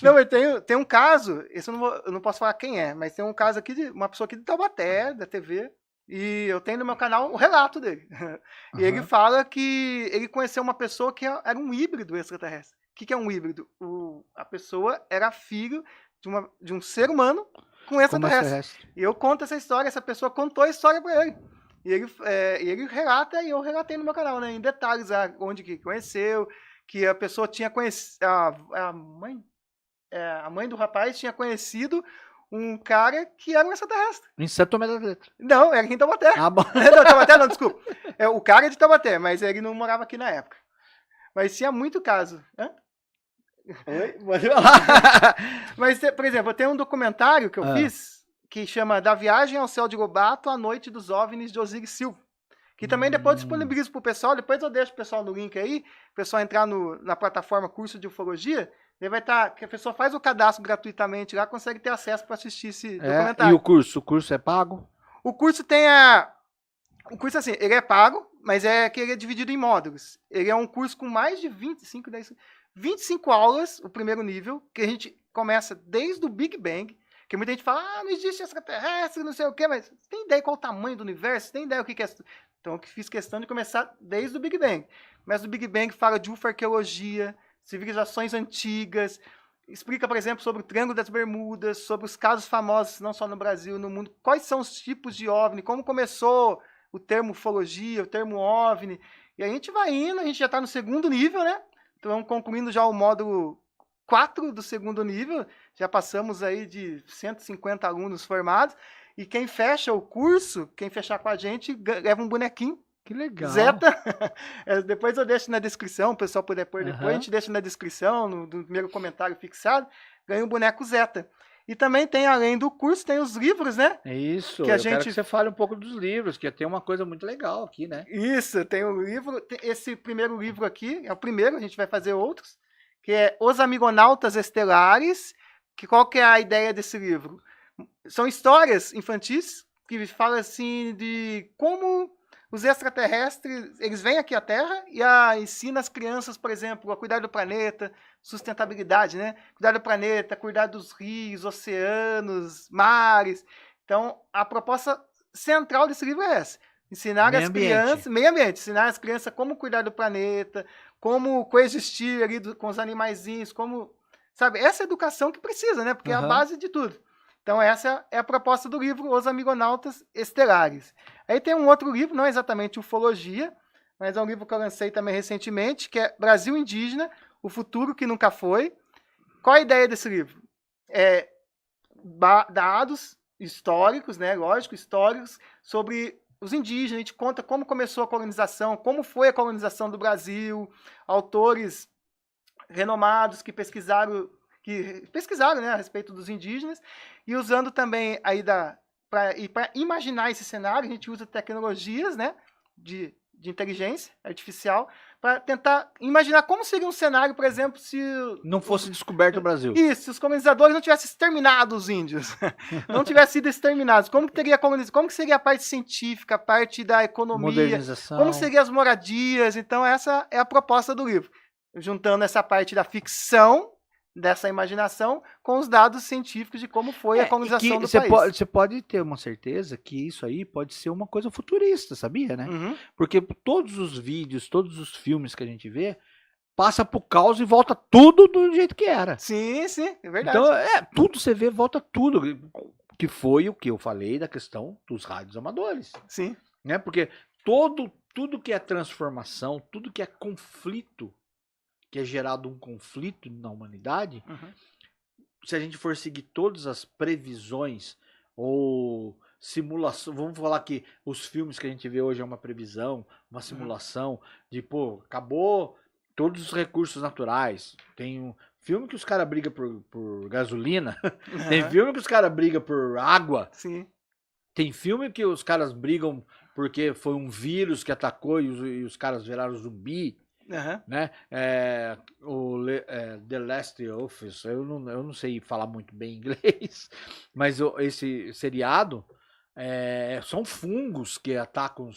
Não, mas tem um caso, esse eu não posso falar quem é, mas tem um caso aqui de uma pessoa aqui de Taubaté, da TV, e eu tenho no meu canal o relato dele. E ele
Aham.
fala que ele conheceu uma pessoa que era um híbrido extraterrestre. O que é um híbrido? A pessoa era filho de um ser humano com
Como
extraterrestre.
extraterrestre.
E eu conto essa história, essa pessoa contou a história pra ele. E ele relata, e eu relatei no meu canal, né, em detalhes, onde que conheceu, que a pessoa tinha conhecido, a mãe do rapaz tinha conhecido um cara que era um extraterrestre.
Em Santo Tomé das Letras.
Não, era aqui em Taubaté.
Ah, bom.
Não, Taubaté não, desculpa. O cara é de Taubaté, mas ele não morava aqui na época. Mas tinha muito caso. Hã?
Oi? Pode falar.
Mas, por exemplo, eu tenho um documentário que eu fiz que chama Da Viagem ao Céu de Lobato, A Noite dos OVNIs, de Osiris Silva. Que também depois disponibilizo pro pessoal, depois eu deixo o pessoal no link aí, o pessoal entrar na plataforma Curso de Ufologia, ele vai estar, que a pessoa faz o cadastro gratuitamente lá, consegue ter acesso para assistir esse
E
documentário.
o curso? O curso é pago?
O curso o curso, assim, ele é pago, mas que ele é dividido em módulos. Ele é um curso com mais de 25 aulas, o primeiro nível, que a gente começa desde o Big Bang, que muita gente fala, não existe extraterrestre, não sei o quê, mas você tem ideia qual o tamanho do universo? Você tem ideia o que é? Então, eu fiz questão de começar desde o Big Bang. Mas o Big Bang fala de ufarqueologia, civilizações antigas, explica, por exemplo, sobre o Triângulo das Bermudas, sobre os casos famosos, não só no Brasil, no mundo, quais são os tipos de OVNI, como começou o termo ufologia, o termo OVNI, e a gente vai indo, a gente já está no segundo nível, né? Então, concluindo já o módulo 4 do segundo nível, já passamos aí de 150 alunos formados, e quem fecha o curso, quem fechar com a gente, leva um bonequinho.
Que legal.
Zeta. Depois eu deixo na descrição, o pessoal puder pôr depois,
Aham.
a gente deixa na descrição, no primeiro comentário fixado, ganha um boneco Zeta. E também tem, além do curso, tem os livros, né?
É isso.
Que a
Eu quero
gente-
que você fale um pouco dos livros, que tem uma coisa muito legal aqui, né?
Isso, tem o livro, esse primeiro livro aqui, é o primeiro, a gente vai fazer outros, que é Os Amigonautas Estelares, que qual que é a ideia desse livro? São histórias infantis, que falam assim de como os extraterrestres, eles vêm aqui à Terra e ensinam as crianças, por exemplo, a cuidar do planeta, sustentabilidade, né? Cuidar do planeta, cuidar dos rios, oceanos, mares. Então, a proposta central desse livro é essa. Ensinar
Meio
as
ambiente.
crianças, meio ambiente, ensinar as crianças como cuidar do planeta, como coexistir ali com os animaizinhos, como, sabe, essa educação que precisa, né? Porque é a
Aham.
base de tudo. Então essa é a proposta do livro Os Amigonautas Estelares. Aí tem um outro livro, não é exatamente ufologia, mas é um livro que eu lancei também recentemente, que é Brasil Indígena, o futuro que nunca foi. Qual a ideia desse livro? É dados históricos, né, lógico, históricos, sobre os indígenas. A gente conta como começou a colonização, como foi a colonização do Brasil, autores renomados que pesquisaram, né, a respeito dos indígenas, e usando também aí para imaginar esse cenário, a gente usa tecnologias, né, de inteligência artificial para tentar imaginar como seria um cenário, por exemplo, se
Não fosse descoberto o Brasil.
se os colonizadores não tivessem exterminado os índios, não tivessem sido exterminados, como que teria como que seria a parte científica, a parte da economia,
Modernização.
como seriam as moradias. Então essa é a proposta do livro, juntando essa parte da ficção, dessa imaginação, com os dados científicos de como foi a colonização do país.
Você pode ter uma certeza que isso aí pode ser uma coisa futurista, sabia, né?
Uhum.
Porque todos os vídeos, todos os filmes que a gente vê, passa pro caos e volta tudo do jeito que era.
Sim, sim, é verdade.
Então, tudo você vê, volta tudo. Que foi o que eu falei da questão dos rádios amadores.
Sim.
Né? Porque tudo que é transformação, tudo que é conflito, que é gerado um conflito na humanidade,
Uhum.
se a gente for seguir todas as previsões ou simulação. Vamos falar que os filmes que a gente vê hoje é uma previsão, uma simulação de, pô, acabou todos os recursos naturais. Tem um filme que os caras brigam por gasolina, tem filme que os caras brigam por água,
Sim.
tem filme que os caras brigam porque foi um vírus que atacou e os caras viraram zumbi. Né? The Last of Us, eu não sei falar muito bem inglês, mas esse seriado são fungos que atacam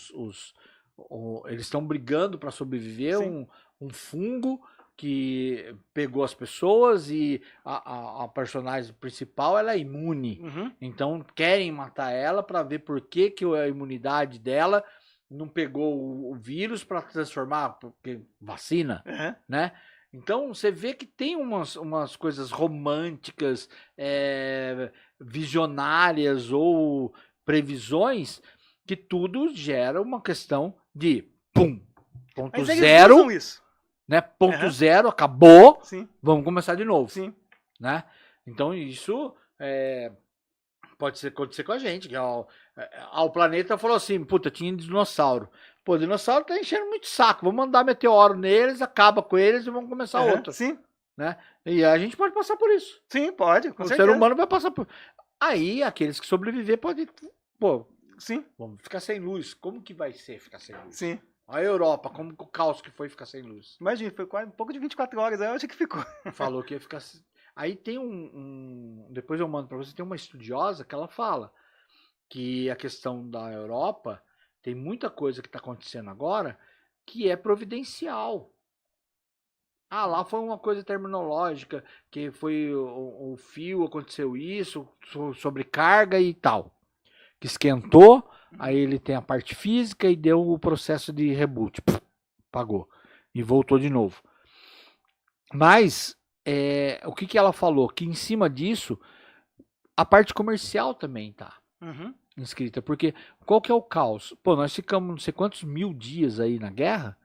eles estão brigando para sobreviver. Um fungo que pegou as pessoas e a personagem principal ela é imune, então querem matar ela para ver por que a imunidade dela não pegou o vírus para transformar, porque vacina, né? Então você vê que tem umas coisas românticas, visionárias ou previsões que tudo gera uma questão de ponto zero,
isso.
Né? Ponto zero, acabou,
Sim.
Vamos começar de novo.
Sim.
Né? Então isso pode acontecer com a gente. O planeta falou assim, puta, tinha dinossauro. Pô, o dinossauro tá enchendo muito saco. Vamos mandar meteoro neles, acaba com eles e vamos começar outro.
Sim.
Né? E a gente pode passar por isso.
Sim, pode. Com
o
certeza.
ser humano vai passar por... Aí, aqueles que sobreviver podem... Pô,
sim.
Vamos ficar sem luz. Como que vai ser ficar sem luz?
Sim.
A Europa, como o caos que foi ficar sem luz.
Imagina, foi quase um pouco de 24 horas, aí eu acho que ficou.
Falou que ia ficar... Aí tem depois eu mando pra você, tem uma estudiosa que ela fala que a questão da Europa tem muita coisa que está acontecendo agora que é providencial. Lá foi uma coisa terminológica, que foi o fio, aconteceu isso, sobrecarga e tal. Que esquentou, aí ele tem a parte física e deu o processo de reboot. Apagou. E voltou de novo. Mas, o que ela falou? Que em cima disso, a parte comercial também tá inscrita. Porque qual que é o caos? Pô, nós ficamos não sei quantos 1000 dias aí na guerra.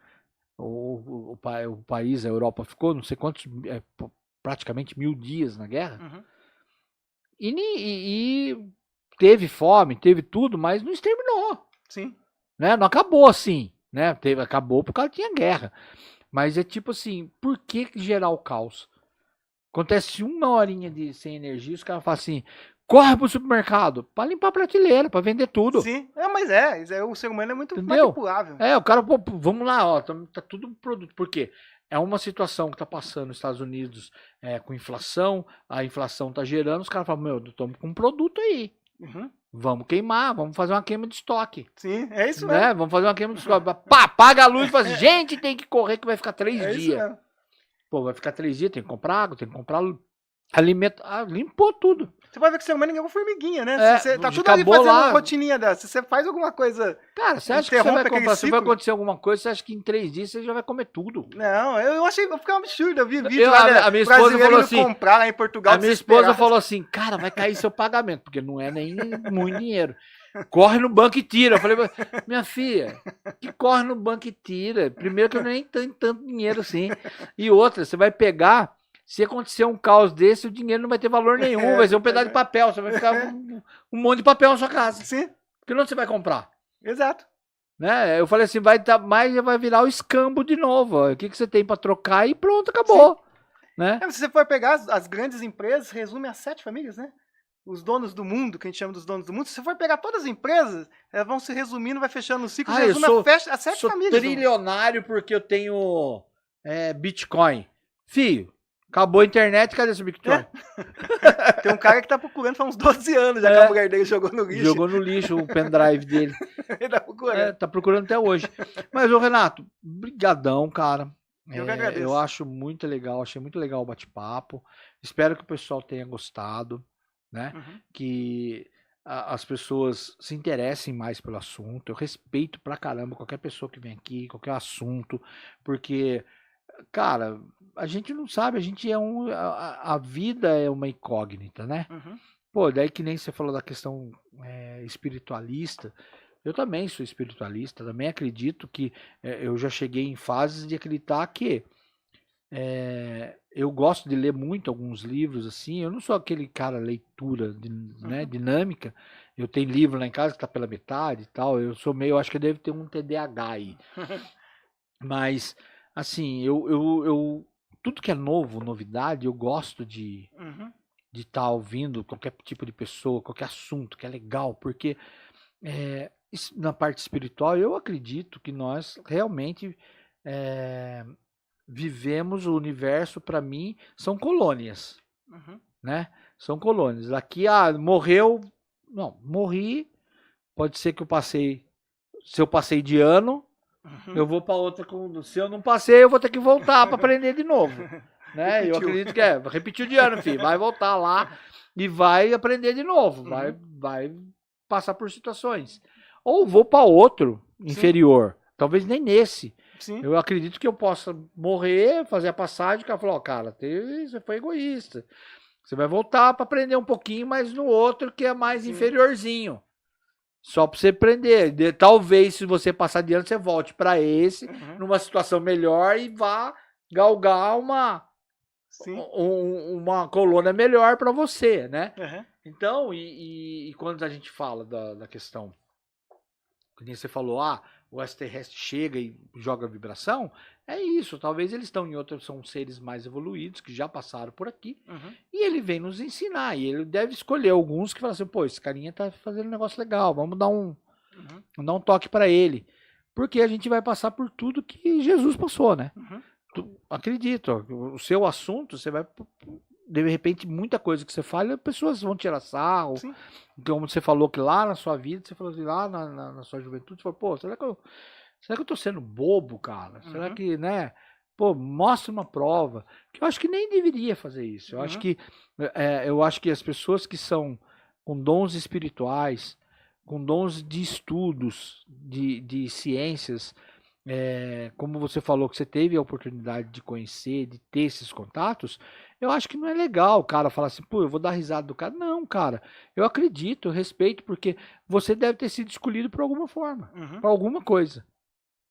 O país, a Europa ficou não sei quantos, praticamente 1000 dias na guerra. E teve fome, teve tudo, mas não exterminou.
Sim.
Né? Não acabou assim. Né? Acabou porque ela tinha guerra. Mas é tipo assim, por que gerar o caos? Acontece uma horinha sem energia, os caras falam assim, corre pro supermercado, pra limpar a prateleira, pra vender tudo.
Sim, mas o ser humano é muito manipulável.
O cara, pô, vamos lá, ó, tá tudo produto. Por quê? É uma situação que tá passando nos Estados Unidos com inflação, a inflação tá gerando, os caras falam, estamos com um produto aí. Vamos queimar, vamos fazer uma queima de estoque.
Sim, é isso
né?
mesmo.
Vamos fazer uma queima de estoque. Pá, apaga a luz e fala assim, gente, tem que correr que vai ficar 3 dias.
Isso mesmo.
Pô, vai ficar 3 dias, tem que comprar água, tem que comprar alimento. Limpou tudo.
Você vai ver que o ser humano é uma formiguinha, né? Você tá tudo ali
acabou
fazendo
lá.
uma rotininha dessa. Você faz alguma coisa.
Cara, você acha que você vai comprar, se vai acontecer alguma coisa, você acha que em 3 dias você já vai comer tudo?
Não, eu achei que ficou um absurdo. Eu vi vídeo
a minha esposa falou assim,
comprar lá em Portugal.
A minha esposa falou assim, cara, vai cair seu pagamento, porque não é nem muito dinheiro. Corre no banco e tira. Eu falei, minha filha, que corre no banco e tira? Primeiro que eu nem tenho tanto dinheiro assim. E outra, você vai pegar, se acontecer um caos desse, o dinheiro não vai ter valor nenhum, vai ser um pedaço de papel, você vai ficar um monte de papel na sua casa.
Sim.
Porque onde você vai comprar?
Exato.
Né? Eu falei assim, vai virar o escambo de novo. O que você tem para trocar e pronto, acabou. Né?
Se você for pegar as grandes empresas, resume a 7 famílias, né? Os donos do mundo, que a gente chama dos donos do mundo, se você for pegar todas as empresas, elas vão se resumindo, vai fechando o ciclo, resume a 7 famílias.
Eu sou trilionário porque eu tenho Bitcoin. Filho, acabou a internet, cadê esse Bitcoin?
Tem um cara que tá procurando faz uns 12 anos, já que a mulher dele jogou no lixo.
Jogou no lixo o pendrive dele.
Ele tá procurando.
Tá procurando até hoje. Mas, ô Renato, brigadão, cara.
Eu que agradeço.
Eu acho muito legal, achei muito legal o bate-papo. Espero que o pessoal tenha gostado. Né? Que as pessoas se interessem mais pelo assunto. Eu respeito pra caramba qualquer pessoa que vem aqui, qualquer assunto, porque, cara, a gente não sabe, a gente a vida é uma incógnita, né? Pô, daí que nem você falou da questão espiritualista, eu também sou espiritualista, também acredito que eu já cheguei em fases de acreditar que
Eu gosto de ler muito alguns livros, assim. Eu não sou aquele cara leitura né, dinâmica. Eu tenho livro lá em casa que tá pela metade e tal. Eu acho que eu devo ter um TDAH aí. Mas, assim, tudo que é novo, novidade, eu gosto de estar ouvindo qualquer tipo de pessoa, qualquer assunto que é legal, porque na parte espiritual eu acredito que nós realmente vivemos o universo, para mim, são colônias, né? São colônias. Aqui, morreu, não, morri, pode ser que se eu passei de ano, eu vou para outra. Se eu não passei, eu vou ter que voltar para aprender de novo. Né? Eu acredito que repetiu de ano, filho. Vai voltar lá e vai aprender de novo. Vai passar por situações. Ou vou para outro inferior. Talvez nem nesse. Sim. Eu acredito que eu possa morrer, fazer a passagem, o cara falou, cara, você foi egoísta. Você vai voltar para aprender um pouquinho, mas no outro que é mais inferiorzinho. Só para você aprender. Talvez, se você passar de ano, você volte para esse, numa situação melhor e vá galgar uma colônia melhor para você, né? Então, e quando a gente fala da questão, que você falou, o extraterrestre chega e joga vibração, é isso. Talvez eles estão em outros, são seres mais evoluídos, que já passaram por aqui, e ele vem nos ensinar, e ele deve escolher alguns que falam assim, pô, esse carinha tá fazendo um negócio legal, vamos dar um toque para ele, porque a gente vai passar por tudo que Jesus passou, né? Acredito, o seu assunto, você vai, de repente, muita coisa que você fala, pessoas vão tirar sarro. Sim. Como você falou que lá na sua vida, você falou assim, lá na sua juventude, você falou, pô, será que eu tô sendo bobo, cara? Será que, né? Pô, mostra uma prova. Que eu acho que nem deveria fazer isso. Eu acho que as pessoas que são com dons espirituais, com dons de estudos, de ciências, como você falou que você teve a oportunidade de conhecer, de ter esses contatos, eu acho que não é legal o cara falar assim, pô, eu vou dar risada do cara. Não, cara, eu acredito, eu respeito, porque você deve ter sido escolhido por alguma forma, por alguma coisa,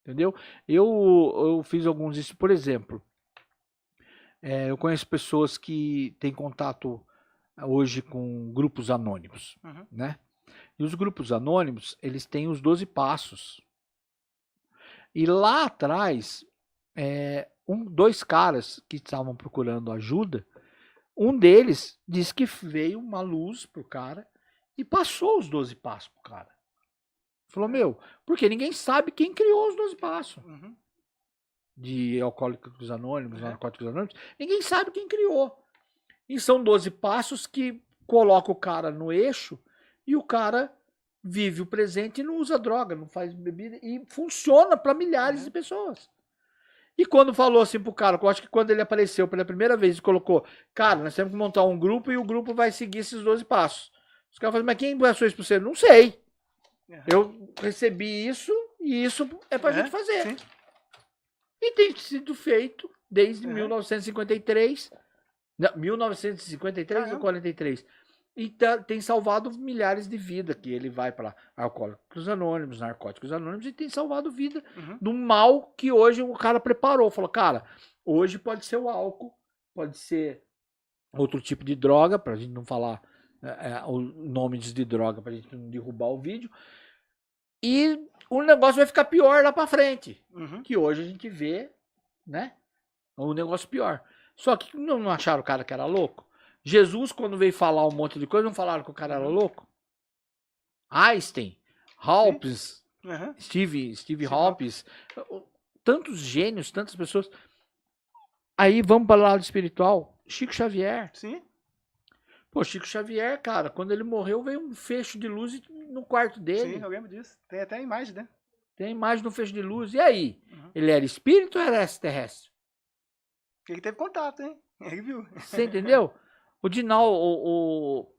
entendeu? Eu fiz alguns, por exemplo, eu conheço pessoas que têm contato hoje com grupos anônimos, né? E os grupos anônimos, eles têm os 12 passos. E lá atrás, dois caras que estavam procurando ajuda, um deles disse que veio uma luz pro cara e passou os 12 passos pro cara. Falou, porque ninguém sabe quem criou os 12 passos. De Alcoólicos Anônimos, Narcóticos Anônimos, ninguém sabe quem criou. E são 12 passos que colocam o cara no eixo e o cara vive o presente e não usa droga, não faz bebida, e funciona para milhares de pessoas. E quando falou assim pro cara, eu acho que quando ele apareceu pela primeira vez e colocou, cara, nós temos que montar um grupo e o grupo vai seguir esses 12 passos. Os caras falaram, mas quem passou isso pra você? Não sei. Eu recebi isso e isso é pra gente fazer. Sim. E tem sido feito desde 1953, 1953 ou 43. E tem salvado milhares de vidas, que ele vai para Alcoólicos Anônimos, Narcóticos Anônimos, e tem salvado vida do mal que hoje o cara preparou. Falou, cara, hoje pode ser o álcool, pode ser outro tipo de droga, pra gente não falar o nome de droga, pra gente não derrubar o vídeo. E o negócio vai ficar pior lá pra frente. Que hoje a gente vê, né? Um negócio pior. Só que não acharam o cara que era louco? Jesus, quando veio falar um monte de coisa, não falaram que o cara era louco? Einstein, Hopkins, Steve Hopkins, tantos gênios, tantas pessoas. Aí vamos para o lado espiritual. Chico Xavier. Sim. Pô, Chico Xavier, cara, quando ele morreu, veio um fecho de luz no quarto dele.
Sim, eu lembro disso. Tem até a imagem, né?
Tem a imagem do fecho de luz. E aí? Ele era espírito ou era extraterrestre?
Ele teve contato, hein? Ele viu.
Você entendeu? O Dinalvo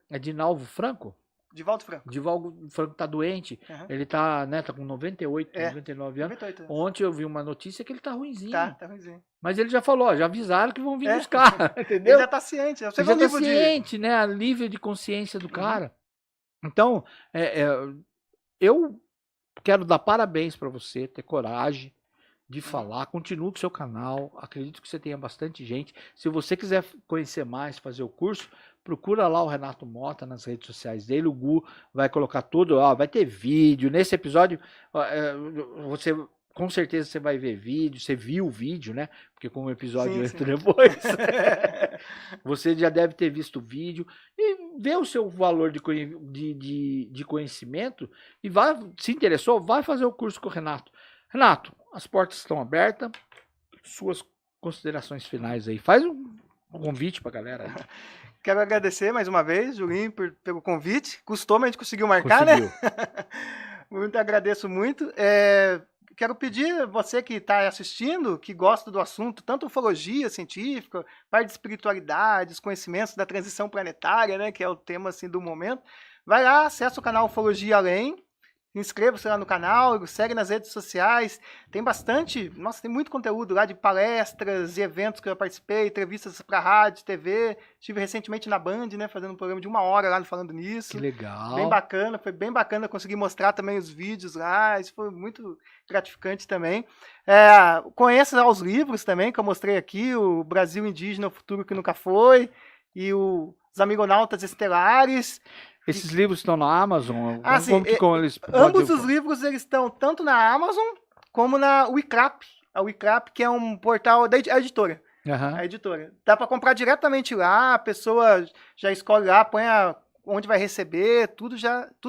Franco?
Divaldo Franco.
Divaldo Franco tá doente. Ele tá, né, tá com 98, 99 anos. 98 anos. Ontem eu vi uma notícia que ele tá ruinzinho.
Tá ruinzinho.
Mas ele já falou, já avisaram que vão vir buscar, entendeu?
Ele já tá ciente.
Você já tá ciente, né? A nível de consciência do cara. Então, eu quero dar parabéns para você ter coragem
de falar. Continue com o seu canal. Acredito que você tenha bastante gente. Se você quiser conhecer mais, fazer o curso, procura lá o Renato Mota nas redes sociais dele. O Gu vai colocar tudo. Vai ter vídeo. Nesse episódio, você... Com certeza você vai ver vídeo, você viu o vídeo, né? Porque como o episódio entra depois, você já deve ter visto o vídeo e vê o seu valor de conhecimento e vai, se interessou, vai fazer o curso com o Renato. Renato, as portas estão abertas, suas considerações finais aí. Faz um convite pra galera aí.
Quero agradecer mais uma vez, Julinho, pelo convite. Custou, mas a gente conseguiu marcar, né? Muito agradeço muito. Quero pedir você que está assistindo, que gosta do assunto, tanto ufologia científica, parte de espiritualidade, os conhecimentos da transição planetária, né, que é o tema assim, do momento, vai lá, acessa o canal Ufologia Além, inscreva-se lá no canal, segue nas redes sociais, tem bastante, nossa, tem muito conteúdo lá de palestras e eventos que eu participei, entrevistas para rádio, TV, estive recentemente na Band, né, fazendo um programa de 1 hora lá falando nisso.
Que legal.
Bem bacana, foi bem bacana conseguir mostrar também os vídeos lá, isso foi muito gratificante também. Conheça lá os livros também, que eu mostrei aqui, o Brasil Indígena, o Futuro que Nunca Foi, e os Amigonautas Estelares.
Esses livros estão na Amazon?
Como eles ambos os livros eles estão tanto na Amazon como na Wicrap. A Wicrap, que é um portal da editora.
Uhum.
A editora. Dá para comprar diretamente lá, a pessoa já escolhe lá, põe onde vai receber, tudo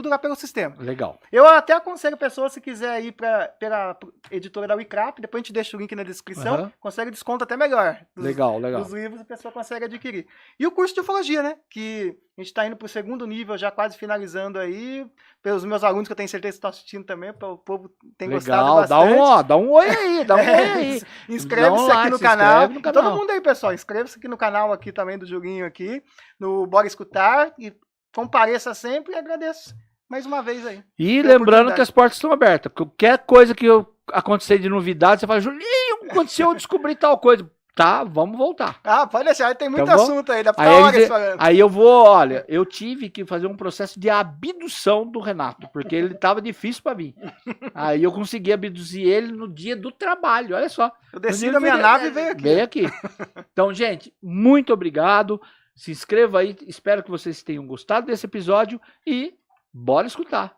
lá pelo sistema.
Legal.
Eu até aconselho a pessoa, se quiser ir pela editora da Wicrap, depois a gente deixa o link na descrição, consegue desconto até melhor.
Legal.
Dos livros a pessoa consegue adquirir. E o curso de ufologia, né? Que a gente está indo para o 2º nível, já quase finalizando aí, pelos meus alunos, que eu tenho certeza que estão assistindo também, o povo tem gostado bastante.
Dá um oi aí,
Inscreve-se aqui no canal. Todo mundo aí, pessoal, inscreva-se aqui no canal aqui também do Julinho aqui, no Bora Escutar, e compareça sempre e agradeço mais uma vez aí.
E lembrando que as portas estão abertas. Qualquer coisa que acontecer de novidade, você fala, Julinho, aconteceu, eu descobri tal coisa. Tá, vamos voltar.
Pode deixar, tem muito assunto aí, dá pra
ficar
horas falando.
Aí eu vou, olha, eu tive que fazer um processo de abdução do Renato, porque ele tava difícil pra mim. Aí eu consegui abduzir ele no dia do trabalho, olha só.
Eu desci da minha nave e veio aqui.
Então, gente, muito obrigado. Se inscreva aí, espero que vocês tenham gostado desse episódio e bora escutar.